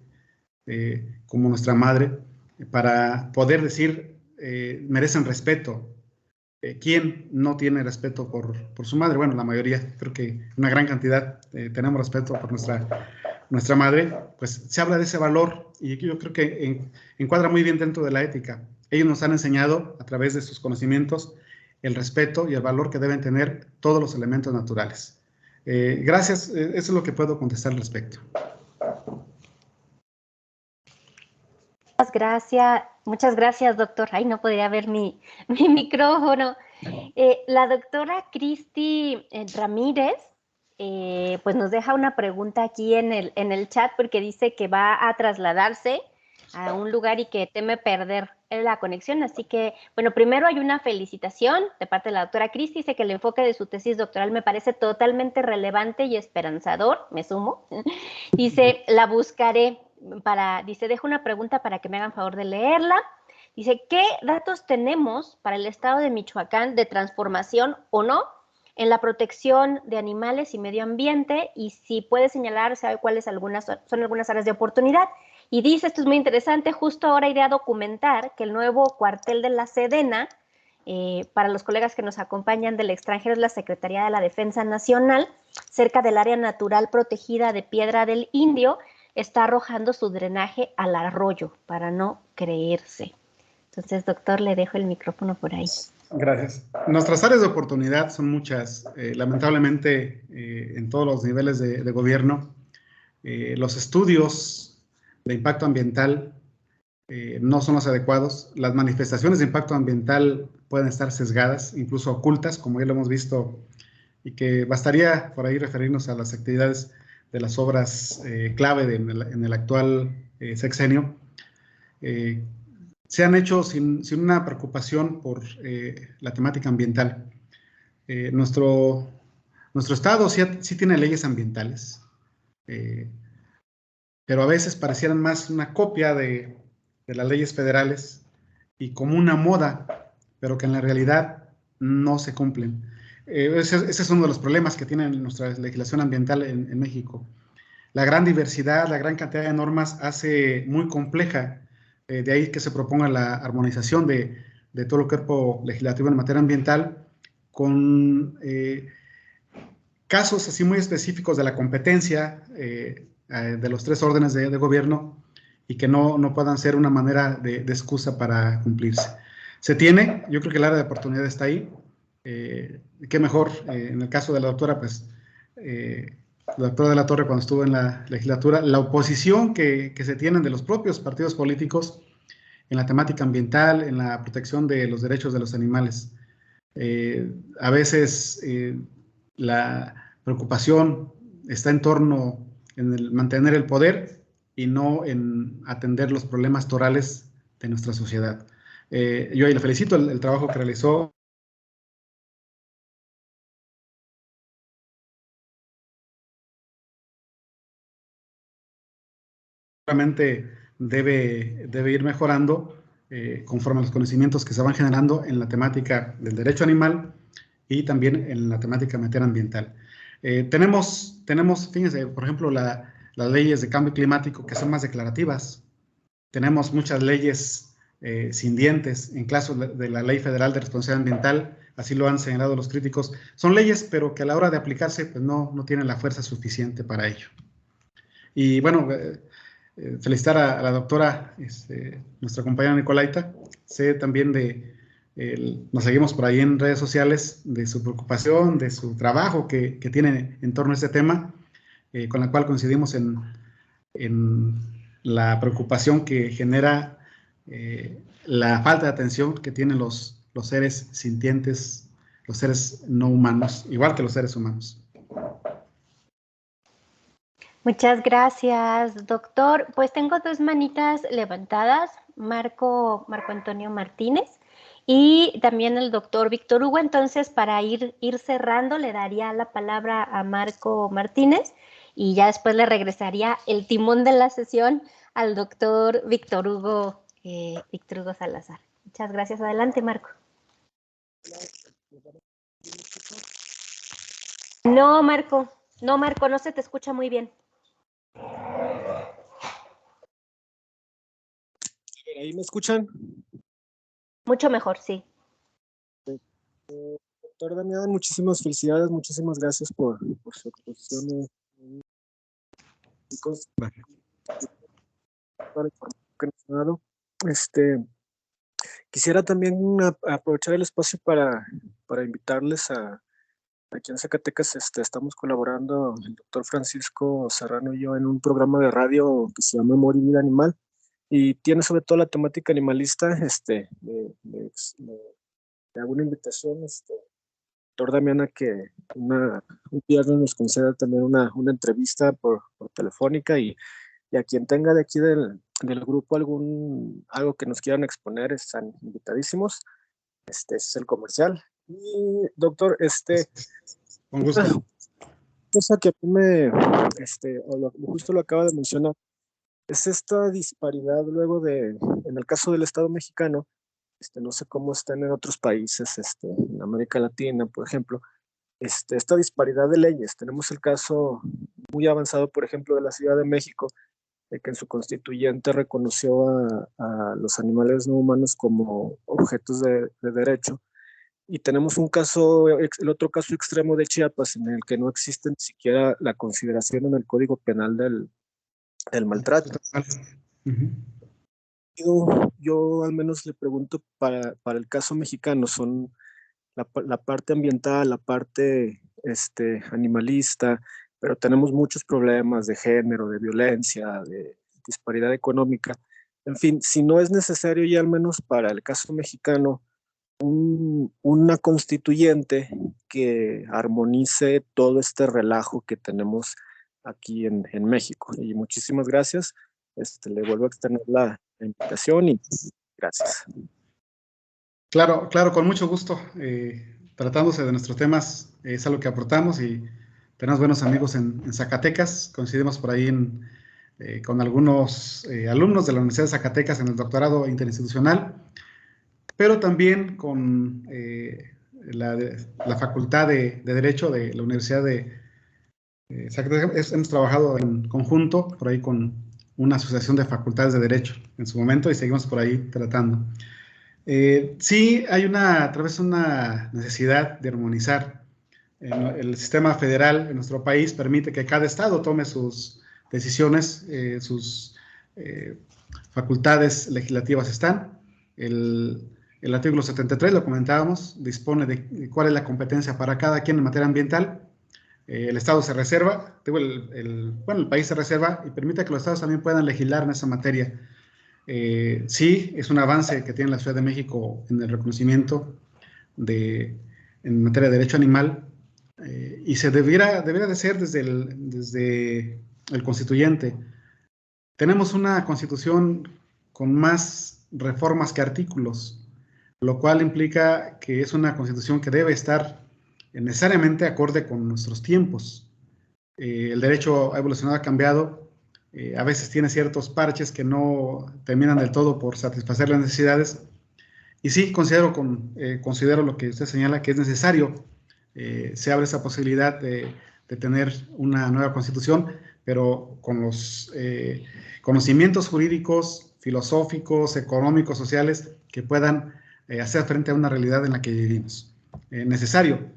Speaker 3: como nuestra madre, para poder decir merecen respeto. ¿Quién no tiene respeto por su madre? Bueno, la mayoría, creo que una gran cantidad tenemos respeto por nuestra madre. Pues se habla de ese valor y yo creo que encuadra muy bien dentro de la ética. Ellos nos han enseñado a través de sus conocimientos el respeto y el valor que deben tener todos los elementos naturales. Gracias, eso es lo que puedo contestar al respecto.
Speaker 1: Muchas gracias, doctor. Ay, no podría ver mi micrófono. La doctora Cristi Ramírez, pues nos deja una pregunta aquí en el chat, porque dice que va a trasladarse a un lugar y que teme perder la conexión. Así que, bueno, primero hay una felicitación de parte de la doctora Cristi. Dice que el enfoque de su tesis doctoral me parece totalmente relevante y esperanzador. Me sumo. Dice, la buscaré. Dice, dejo una pregunta para que me hagan favor de leerla. Dice, ¿qué datos tenemos para el estado de Michoacán de transformación o no en la protección de animales y medio ambiente? Y si puede señalar, ¿sabe cuáles son algunas áreas de oportunidad? Y dice, esto es muy interesante, justo ahora iré a documentar que el nuevo cuartel de la Sedena, para los colegas que nos acompañan del extranjero, es la Secretaría de la Defensa Nacional, cerca del área natural protegida de Piedra del Indio, está arrojando su drenaje al arroyo, para no creerse. Entonces, doctor, le dejo el micrófono por ahí.
Speaker 3: Gracias. Nuestras áreas de oportunidad son muchas. Lamentablemente, en todos los niveles de gobierno, los estudios de impacto ambiental no son los adecuados. Las manifestaciones de impacto ambiental pueden estar sesgadas, incluso ocultas, como ya lo hemos visto, y que bastaría por ahí referirnos a las actividades de las obras clave en el actual sexenio. Se han hecho sin una preocupación por la temática ambiental. Nuestro estado sí tiene leyes ambientales, pero a veces parecieran más una copia de las leyes federales y como una moda, pero que en la realidad no se cumplen. Ese es uno de los problemas que tiene nuestra legislación ambiental en México. la gran diversidad, la gran cantidad de normas hace muy compleja, de ahí que se proponga la armonización de todo el cuerpo legislativo en materia ambiental, con casos así muy específicos de la competencia de los 3 órdenes de gobierno, y que no puedan ser una manera de excusa para cumplirse. Se tiene, yo creo que el área de oportunidad está ahí. Qué mejor, en el caso de la doctora, pues, la doctora de la Torre, cuando estuvo en la legislatura, la oposición que se tienen de los propios partidos políticos en la temática ambiental, en la protección de los derechos de los animales. A veces la preocupación está en torno en el mantener el poder y no en atender los problemas torales de nuestra sociedad. Yo ahí le felicito el trabajo que realizó. Seguramente debe ir mejorando conforme a los conocimientos que se van generando en la temática del derecho animal y también en la temática ambiental. Tenemos, fíjense, por ejemplo, las leyes de cambio climático, que son más declarativas. Tenemos muchas leyes sin dientes, en caso de la Ley Federal de Responsabilidad Ambiental, así lo han señalado los críticos. Son leyes, pero que a la hora de aplicarse, pues no tienen la fuerza suficiente para ello. Y bueno, felicitar a la doctora, nuestra compañera Nicolaita. Sé también nos seguimos por ahí en redes sociales, de su preocupación, de su trabajo que tiene en torno a este tema, con la cual coincidimos en la preocupación que genera la falta de atención que tienen los seres sintientes, los seres no humanos, igual que los seres humanos.
Speaker 1: Muchas gracias, doctor. Pues tengo 2 manitas levantadas, Marco Antonio Martínez y también el doctor Víctor Hugo. Entonces, para ir cerrando, le daría la palabra a Marco Martínez y ya después le regresaría el timón de la sesión al doctor Víctor Hugo Salazar. Muchas gracias. Adelante, Marco. No, Marco, no se te escucha muy bien.
Speaker 5: ¿Ahí me escuchan?
Speaker 1: Mucho mejor, sí.
Speaker 5: Doctor Damián, muchísimas felicidades, muchísimas gracias por su exposición. Quisiera también aprovechar el espacio para invitarles aquí en Zacatecas. Estamos colaborando el doctor Francisco Serrano y yo en un programa de radio que se llama Amor y Vida Animal, y tiene sobre todo la temática animalista. Le hago una invitación, doctor Damián, a que un viernes nos conceda también una entrevista por telefónica, y a quien tenga de aquí del grupo algo que nos quieran exponer, están invitadísimos. Este es el comercial. Y doctor,
Speaker 3: con gusto.
Speaker 5: Cosa que a mí justo lo acaba de mencionar, es esta disparidad luego en el caso del Estado mexicano. No sé cómo están en otros países, en América Latina, por ejemplo, esta disparidad de leyes. Tenemos el caso muy avanzado, por ejemplo, de la Ciudad de México, de que en su constituyente reconoció a los animales no humanos como objetos de derecho. Y tenemos el otro caso extremo de Chiapas, en el que no existe ni siquiera la consideración en el Código Penal del maltrato. Yo al menos le pregunto, para el caso mexicano, son la parte ambiental, la parte animalista, pero tenemos muchos problemas de género, de violencia, de disparidad económica. En fin, si no es necesario ya al menos para el caso mexicano una constituyente que armonice todo este relajo que tenemos aquí en México. Y muchísimas gracias. Le vuelvo a extender la invitación y gracias.
Speaker 3: Claro, con mucho gusto. Tratándose de nuestros temas, es algo que aportamos, y tenemos buenos amigos en Zacatecas. Coincidimos por ahí con algunos alumnos de la Universidad de Zacatecas en el doctorado interinstitucional, pero también con la Facultad de Derecho de la Universidad de Hemos trabajado en conjunto por ahí con una asociación de facultades de Derecho en su momento y seguimos por ahí tratando. Sí, hay a través de una necesidad de armonizar. El sistema federal en nuestro país permite que cada estado tome sus decisiones, sus facultades legislativas están. El artículo 73, lo comentábamos, dispone de cuál es la competencia para cada quien en materia ambiental. El Estado se reserva, el país se reserva y permite que los estados también puedan legislar en esa materia. Sí, es un avance que tiene la Ciudad de México en el reconocimiento en materia de derecho animal, y se debiera de ser desde el constituyente. Tenemos una constitución con más reformas que artículos, lo cual implica que es una constitución que debe estar necesariamente acorde con nuestros tiempos. El derecho ha evolucionado, ha cambiado, a veces tiene ciertos parches que no terminan del todo por satisfacer las necesidades, y sí, considero lo que usted señala, que es necesario. Se abre esa posibilidad de tener una nueva constitución, pero con los conocimientos jurídicos, filosóficos, económicos, sociales, que puedan hacer frente a una realidad en la que vivimos. Necesario.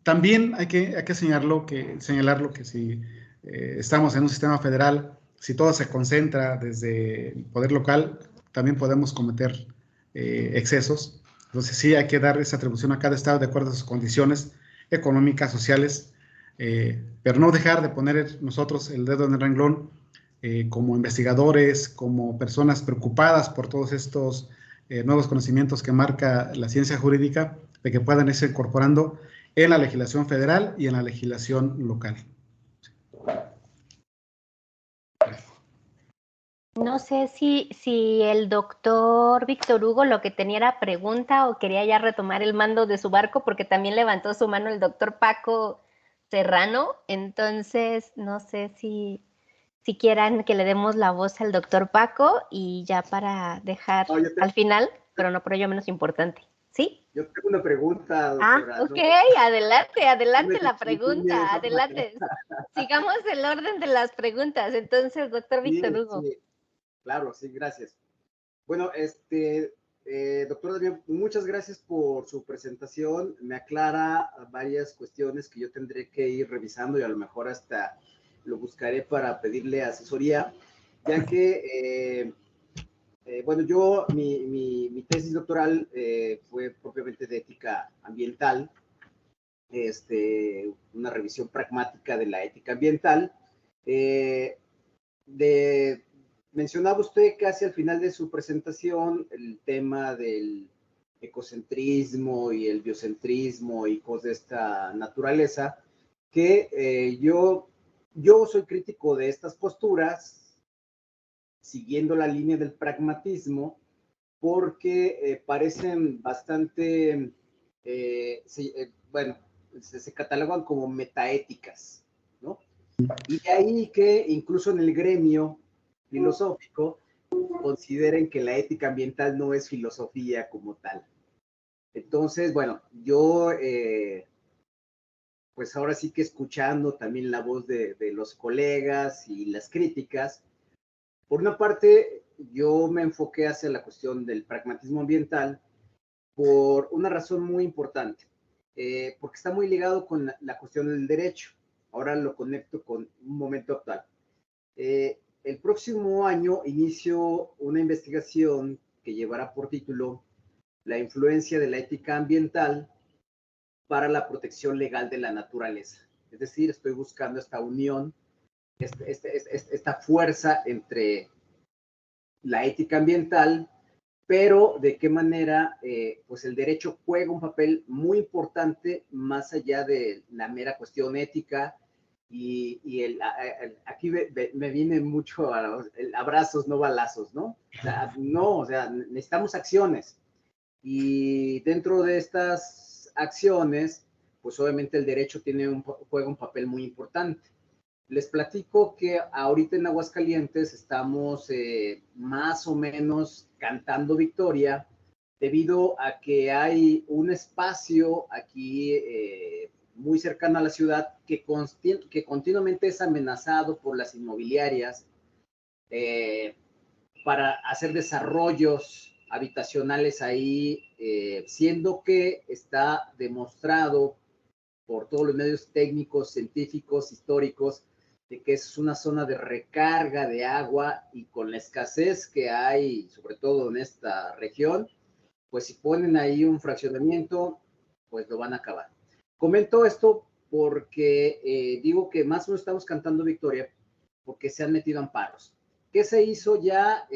Speaker 3: También hay que señalarlo que si estamos en un sistema federal, si todo se concentra desde el poder local, también podemos cometer excesos. Entonces sí hay que dar esa atribución a cada estado de acuerdo a sus condiciones económicas, sociales, pero no dejar de poner nosotros el dedo en el renglón como investigadores, como personas preocupadas por todos estos nuevos conocimientos que marca la ciencia jurídica, de que puedan irse incorporando en la legislación federal y en la legislación local.
Speaker 1: No sé si el doctor Víctor Hugo lo que tenía era pregunta o quería ya retomar el mando de su barco, porque también levantó su mano el doctor Paco Serrano. Entonces, no sé si quieran que le demos la voz al doctor Paco y ya para dejar al final, pero no por ello menos importante. ¿Sí?
Speaker 2: Yo tengo una pregunta, doctora.
Speaker 1: Ah, ok, adelante la pregunta, adelante. Sigamos el orden de las preguntas. Entonces, doctor Víctor Hugo.
Speaker 2: Sí, claro, sí, gracias. Bueno, doctor Damián, muchas gracias por su presentación. Me aclara varias cuestiones que yo tendré que ir revisando y a lo mejor hasta lo buscaré para pedirle asesoría, ya que bueno, mi tesis doctoral fue propiamente de ética ambiental, una revisión pragmática de la ética ambiental. Mencionaba usted casi al final de su presentación el tema del ecocentrismo y el biocentrismo y cosas de esta naturaleza, que yo soy crítico de estas posturas, siguiendo la línea del pragmatismo, porque parecen bastante, bueno, se catalogan como metaéticas, ¿no? Y de ahí que incluso en el gremio filosófico consideren que la ética ambiental no es filosofía como tal. Entonces, bueno, yo, pues ahora sí que escuchando también la voz de los colegas y las críticas, por una parte, yo me enfoqué hacia la cuestión del pragmatismo ambiental por una razón muy importante, porque está muy ligado con la cuestión del derecho. Ahora lo conecto con un momento actual. El próximo año inicio una investigación que llevará por título La influencia de la ética ambiental para la protección legal de la naturaleza. Es decir, estoy buscando esta unión, esta fuerza entre la ética ambiental, pero de qué manera pues el derecho juega un papel muy importante más allá de la mera cuestión ética. Y aquí me viene mucho el abrazos, no balazos, ¿no? O sea, necesitamos acciones. Y dentro de estas acciones, pues obviamente el derecho juega un papel muy importante. Les platico que ahorita en Aguascalientes estamos más o menos cantando victoria debido a que hay un espacio aquí muy cercano a la ciudad, que continuamente es amenazado por las inmobiliarias para hacer desarrollos habitacionales ahí, siendo que está demostrado por todos los medios técnicos, científicos, históricos, de que es una zona de recarga de agua, y con la escasez que hay, sobre todo en esta región, pues si ponen ahí un fraccionamiento, pues lo van a acabar. Comento esto porque digo que más o menos estamos cantando victoria porque se han metido amparos. ¿Qué se hizo ya?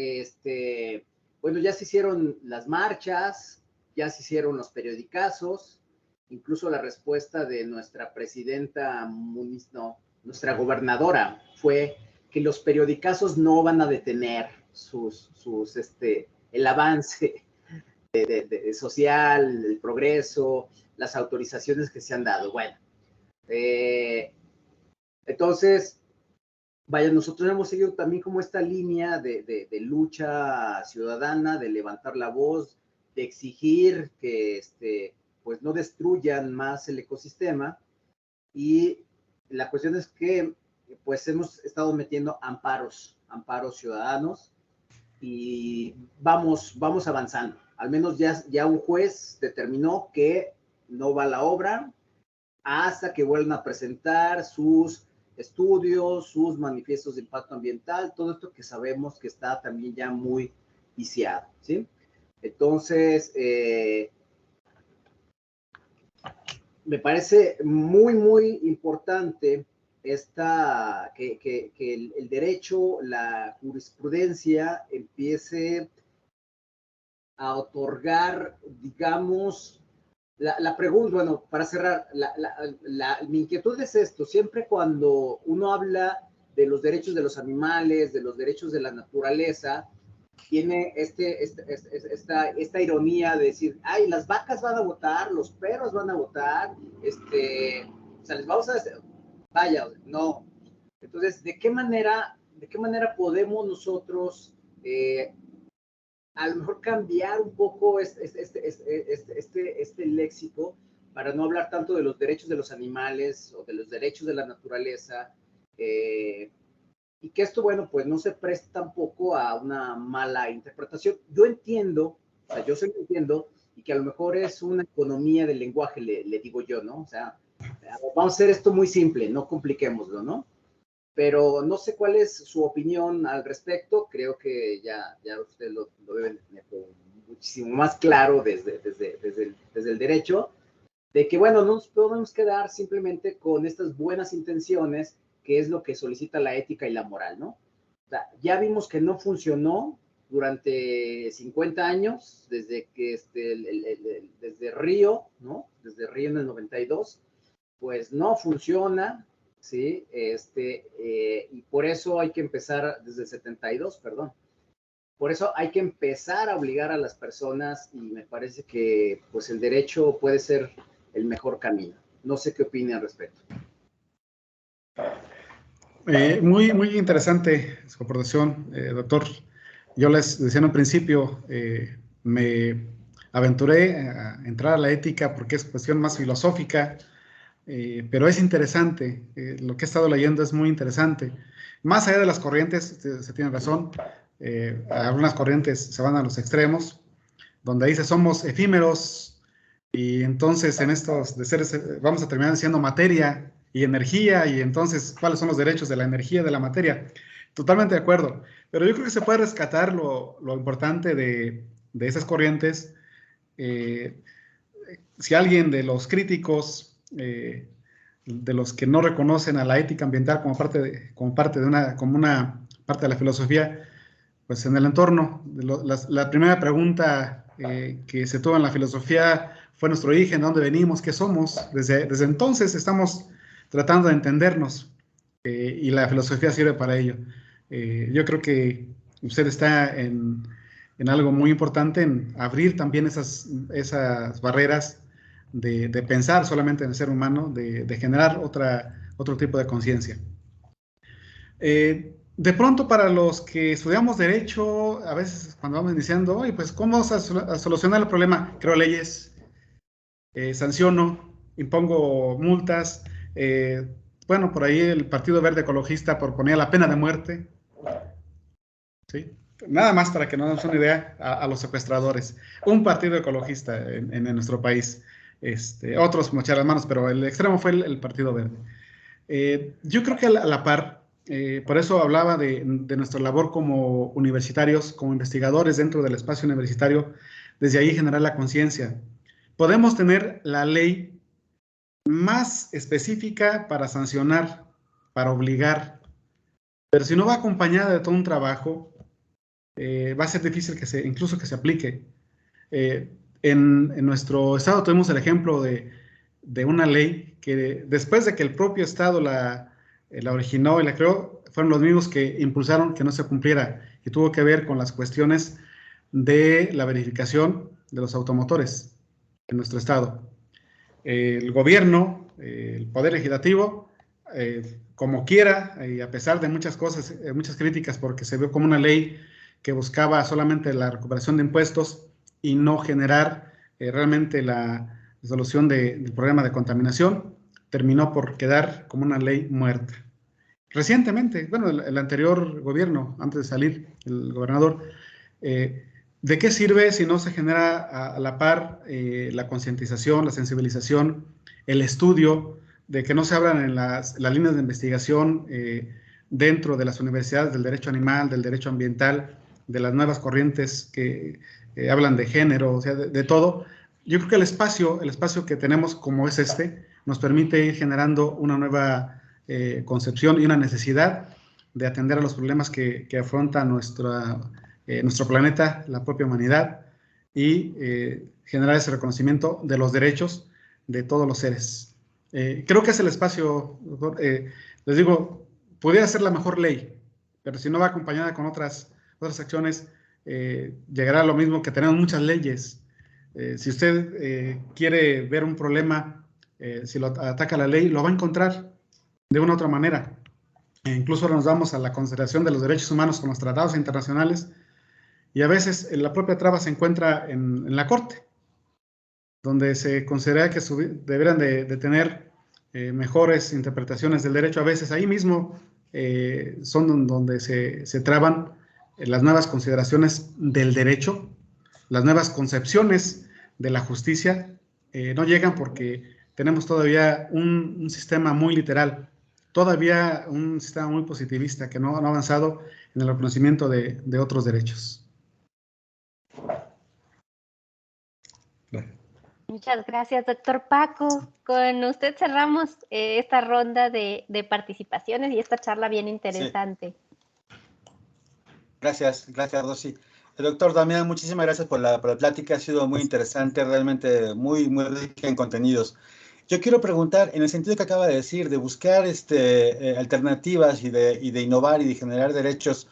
Speaker 2: Bueno, ya se hicieron las marchas, ya se hicieron los periodicazos, incluso la respuesta de nuestra presidenta Muniz, no, nuestra gobernadora, fue que los periodicazos no van a detener el avance social, el progreso, las autorizaciones que se han dado. Bueno, entonces, vaya, nosotros hemos seguido también como esta línea de lucha ciudadana, de levantar la voz, de exigir que pues no destruyan más el ecosistema, y la cuestión es que pues hemos estado metiendo amparos ciudadanos, y vamos avanzando. Al menos ya un juez determinó que no va la obra hasta que vuelvan a presentar sus estudios, sus manifiestos de impacto ambiental, todo esto que sabemos que está también ya muy viciado, ¿sí? Entonces, me parece muy importante que el derecho, la jurisprudencia empiece a otorgar, digamos, la pregunta, bueno, para cerrar, mi inquietud es esto: siempre cuando uno habla de los derechos de los animales, de los derechos de la naturaleza, tiene esta ironía de decir, ay, las vacas van a votar, los perros van a votar, o sea, les vamos a decir, vaya, no. Entonces, ¿de qué manera podemos nosotros a lo mejor cambiar un poco este léxico para no hablar tanto de los derechos de los animales o de los derechos de la naturaleza, y que esto, bueno, pues no se preste tampoco a una mala interpretación? Yo entiendo, o sea, yo sí entiendo, y que a lo mejor es una economía del lenguaje, le digo yo, ¿no? O sea, vamos a hacer esto muy simple, no compliquémoslo, ¿no? Pero no sé cuál es su opinión al respecto. Creo que ya usted lo deben tener muchísimo más claro desde el derecho, de que, bueno, no nos podemos quedar simplemente con estas buenas intenciones, que es lo que solicita la ética y la moral, ¿no? O sea, ya vimos que no funcionó durante 50 años, desde que desde Río, ¿no? Desde Río en el 92, pues no funciona, ¿sí? Y por eso hay que empezar desde el 72, perdón. Por eso hay que empezar a obligar a las personas, y me parece que pues el derecho puede ser el mejor camino. No sé qué opina al respecto.
Speaker 3: Muy interesante su aportación, doctor. Yo les decía en un principio, me aventuré a entrar a la ética porque es cuestión más filosófica, pero es interesante. Lo que he estado leyendo es muy interesante. Más allá de las corrientes, se tiene razón, algunas corrientes se van a los extremos, donde dice somos efímeros, y entonces en estos de seres vamos a terminar siendo materia y energía, y entonces, ¿cuáles son los derechos de la energía, de la materia? Totalmente de acuerdo, pero yo creo que se puede rescatar lo importante de esas corrientes. Si alguien de los críticos, de los que no reconocen a la ética ambiental como una parte de la filosofía, pues en el entorno, la primera pregunta que se tuvo en la filosofía fue nuestro origen, de dónde venimos, qué somos. Desde entonces estamos tratando de entendernos, y la filosofía sirve para ello. Yo creo que usted está en algo muy importante, en abrir también esas barreras de pensar solamente en el ser humano, de generar otro tipo de conciencia. De pronto, para los que estudiamos Derecho, a veces cuando vamos iniciando, pues, ¿cómo vamos a solucionar el problema? Creo leyes, sanciono, impongo multas. Bueno, por ahí el Partido Verde Ecologista proponía la pena de muerte. ¿Sí? Nada más para que nos demos una idea a los secuestradores. Un partido ecologista en nuestro país. Otros mochar las manos, pero el extremo fue el Partido Verde. Yo creo que a la par, por eso hablaba de nuestra labor como universitarios, como investigadores dentro del espacio universitario, desde ahí generar la conciencia. Podemos tener la ley más específica para sancionar, para obligar, pero si no va acompañada de todo un trabajo, va a ser difícil incluso que se aplique. En nuestro estado tuvimos el ejemplo de una ley que después de que el propio estado la originó y la creó, fueron los mismos que impulsaron que no se cumpliera, y tuvo que ver con las cuestiones de la verificación de los automotores en nuestro estado. El gobierno, el poder legislativo, como quiera, y a pesar de muchas cosas, muchas críticas, porque se vio como una ley que buscaba solamente la recuperación de impuestos y no generar realmente la solución del problema de contaminación, terminó por quedar como una ley muerta. Recientemente, bueno, el anterior gobierno, antes de salir, el gobernador, ¿de qué sirve si no se genera a la par la concientización, la sensibilización, el estudio, de que no se abran en las líneas de investigación dentro de las universidades del derecho animal, del derecho ambiental, de las nuevas corrientes que hablan de género, o sea, de todo? Yo creo que el espacio que tenemos como es nos permite ir generando una nueva concepción y una necesidad de atender a los problemas que afronta nuestro planeta, la propia humanidad, y generar ese reconocimiento de los derechos de todos los seres. Creo que es el espacio, doctor. Les digo, pudiera ser la mejor ley, pero si no va acompañada con otras acciones, llegará a lo mismo que tenemos muchas leyes. Si usted quiere ver un problema, si lo ataca la ley, lo va a encontrar de una u otra manera. Incluso ahora nos vamos a la consideración de los derechos humanos con los tratados internacionales, y a veces la propia traba se encuentra en la Corte, donde se considera que deberían de tener mejores interpretaciones del derecho. A veces ahí mismo son donde se traban las nuevas consideraciones del derecho, las nuevas concepciones de la justicia. No llegan porque tenemos todavía un sistema muy literal, todavía un sistema muy positivista que no ha avanzado en el reconocimiento de otros derechos.
Speaker 1: Muchas gracias, doctor Paco. Con usted cerramos esta ronda de participaciones y esta charla bien interesante.
Speaker 6: Sí. Gracias, Rosy. Doctor Damián, muchísimas gracias por la plática. Ha sido muy interesante, realmente muy rica en contenidos. Yo quiero preguntar, en el sentido que acaba de decir, de buscar alternativas y de innovar y de generar derechos,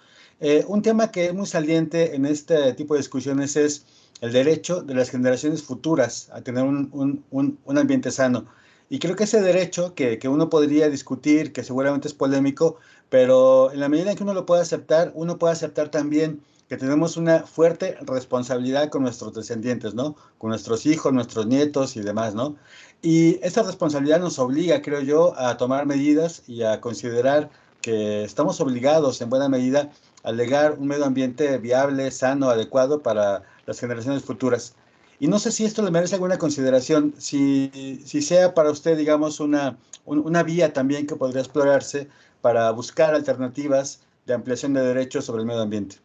Speaker 6: un tema que es muy saliente en este tipo de discusiones es el derecho de las generaciones futuras a tener un ambiente sano. Y creo que ese derecho que uno podría discutir, que seguramente es polémico, pero en la medida en que uno lo puede aceptar, uno puede aceptar también que tenemos una fuerte responsabilidad con nuestros descendientes, ¿no? Con nuestros hijos, nuestros nietos y demás, ¿no? Y esta responsabilidad nos obliga, creo yo, a tomar medidas y a considerar que estamos obligados en buena medida a legar un medio ambiente viable, sano, adecuado para las generaciones futuras. Y no sé si esto le merece alguna consideración, si sea para usted, digamos, una vía también que podría explorarse para buscar alternativas de ampliación de derechos sobre el medio ambiente.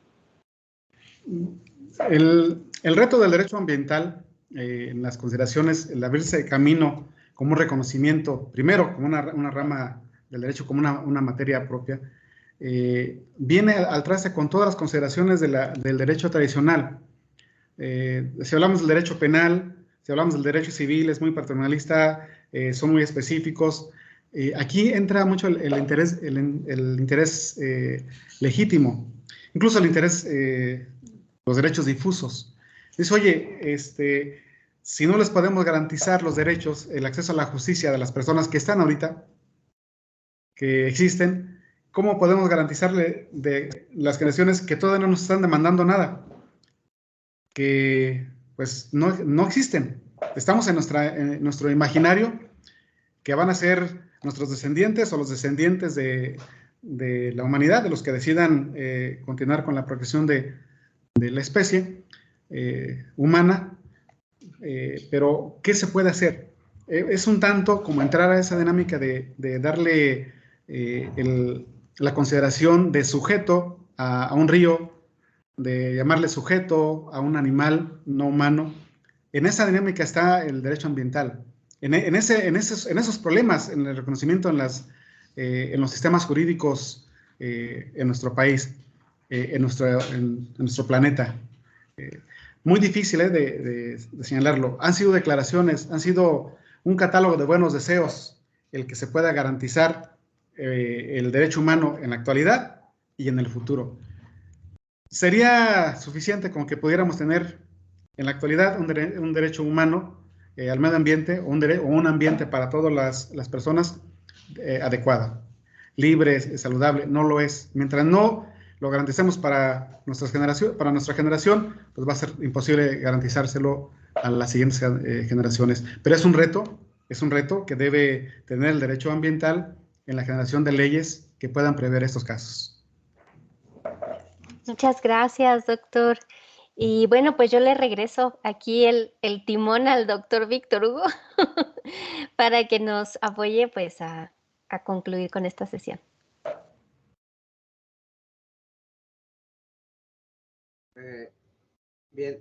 Speaker 3: El reto del derecho ambiental, en las consideraciones, el abrirse camino como un reconocimiento, primero como una rama del derecho, como una materia propia, viene al traste con todas las consideraciones del derecho tradicional. Si hablamos del derecho penal, si hablamos del derecho civil, es muy paternalista, son muy específicos. Aquí entra mucho el interés legítimo, incluso el interés, los derechos difusos. Dice, oye, si no les podemos garantizar los derechos, el acceso a la justicia de las personas que están ahorita, que existen, ¿cómo podemos garantizarle de las generaciones que todavía no nos están demandando nada? Que pues no existen. Estamos en nuestro imaginario, que van a ser nuestros descendientes o los descendientes de la humanidad, de los que decidan continuar con la progresión de la especie humana. Pero, ¿qué se puede hacer? Es un tanto como entrar a esa dinámica de darle la consideración de sujeto a un río, de llamarle sujeto a un animal no humano. En esa dinámica está el derecho ambiental. En esos problemas, en el reconocimiento en los sistemas jurídicos en nuestro país, en nuestro planeta. Muy difícil de señalarlo. Han sido declaraciones, han sido un catálogo de buenos deseos el que se pueda garantizar el derecho humano en la actualidad y en el futuro. Sería suficiente con que pudiéramos tener en la actualidad un derecho humano al medio ambiente o un ambiente para todas las personas adecuado, libre, saludable. No lo es. Mientras no lo garanticemos para nuestra generación, pues va a ser imposible garantizárselo a las siguientes generaciones. Pero es un reto que debe tener el derecho ambiental en la generación de leyes que puedan prever estos casos.
Speaker 1: Muchas gracias, doctor. Y bueno, pues yo le regreso aquí el timón al doctor Víctor Hugo para que nos apoye pues a concluir con esta sesión.
Speaker 2: Bien,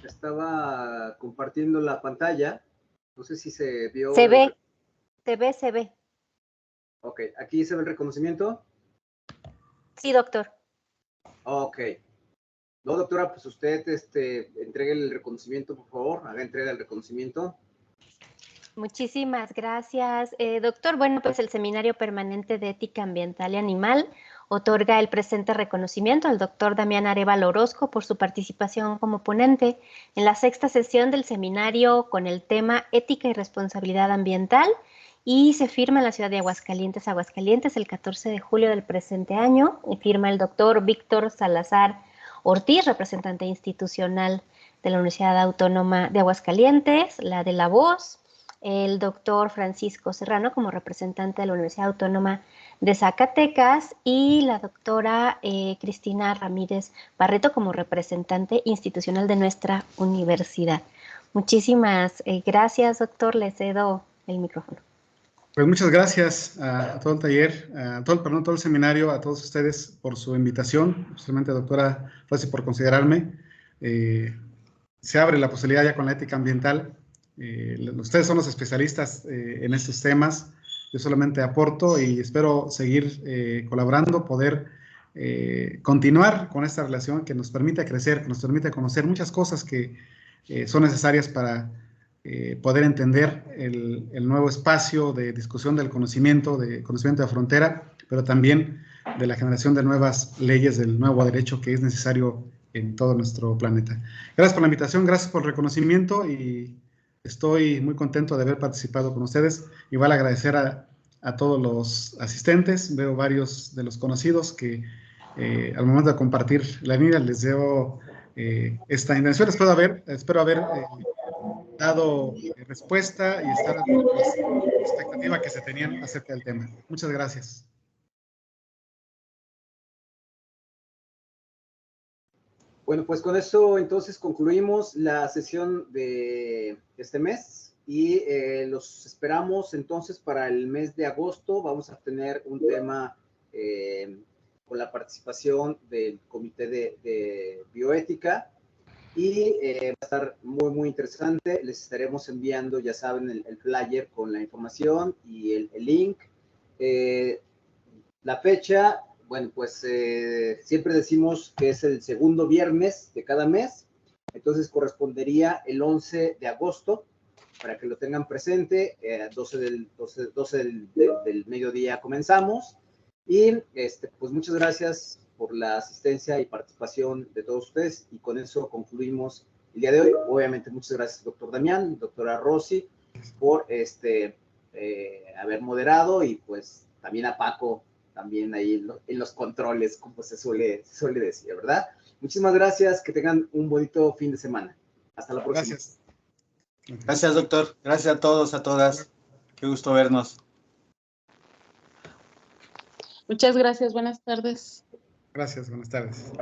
Speaker 2: estaba compartiendo la pantalla. No sé si se vio.
Speaker 1: Se ve.
Speaker 2: Ok, ¿aquí se ve el reconocimiento?
Speaker 1: Sí, doctor.
Speaker 2: Ok. No, doctora, pues usted entregue el reconocimiento, por favor. Haga entrega del reconocimiento.
Speaker 1: Muchísimas gracias, doctor. Bueno, pues el Seminario Permanente de Ética Ambiental y Animal otorga el presente reconocimiento al doctor Damián Arévalo Orozco por su participación como ponente en la 6ª sesión del seminario con el tema Ética y Responsabilidad Ambiental, y se firma en la ciudad de Aguascalientes, el 14 de julio del presente año. Y firma el doctor Víctor Salazar Ortiz, representante institucional de la Universidad Autónoma de Aguascalientes, la de La Voz, el doctor Francisco Serrano como representante de la Universidad Autónoma de Zacatecas y la doctora Cristina Ramírez Barreto como representante institucional de nuestra universidad. Muchísimas gracias, doctor. Le cedo el micrófono.
Speaker 3: Pues muchas gracias a todo el taller, todo el seminario, a todos ustedes por su invitación, especialmente doctora Rossi por considerarme. Se abre la posibilidad ya con la ética ambiental. Ustedes son los especialistas en estos temas. Yo solamente aporto y espero seguir colaborando, poder continuar con esta relación que nos permite crecer, que nos permite conocer muchas cosas que son necesarias para poder entender el nuevo espacio de discusión del conocimiento de frontera, pero también de la generación de nuevas leyes, del nuevo derecho que es necesario en todo nuestro planeta. Gracias por la invitación, gracias por el reconocimiento y estoy muy contento de haber participado con ustedes. Igual agradecer a todos los asistentes, veo varios de los conocidos que al momento de compartir la línea les debo esta intención. Espero haber dado respuesta y estar dentro de la expectativa que se tenían acerca del tema. Muchas gracias.
Speaker 2: Bueno, pues con eso entonces concluimos la sesión de este mes y los esperamos entonces para el mes de agosto. Vamos a tener un tema con la participación del Comité de Bioética y va a estar muy, muy interesante. Les estaremos enviando, ya saben, el flyer con la información y el link. La fecha, bueno, pues siempre decimos que es el segundo viernes de cada mes, entonces correspondería el 11 de agosto, para que lo tengan presente, 12 del mediodía comenzamos, y pues muchas gracias por la asistencia y participación de todos ustedes, y con eso concluimos el día de hoy. Obviamente muchas gracias, doctor Damián, doctora Rossi, por haber moderado, y pues también a Paco, también ahí en los controles, como se suele decir, ¿verdad? Muchísimas gracias, que tengan un bonito fin de semana. Hasta la próxima.
Speaker 3: Gracias.
Speaker 6: Gracias, doctor. Gracias a todos, a todas. Qué gusto vernos.
Speaker 7: Muchas gracias, buenas tardes.
Speaker 3: Gracias, buenas tardes.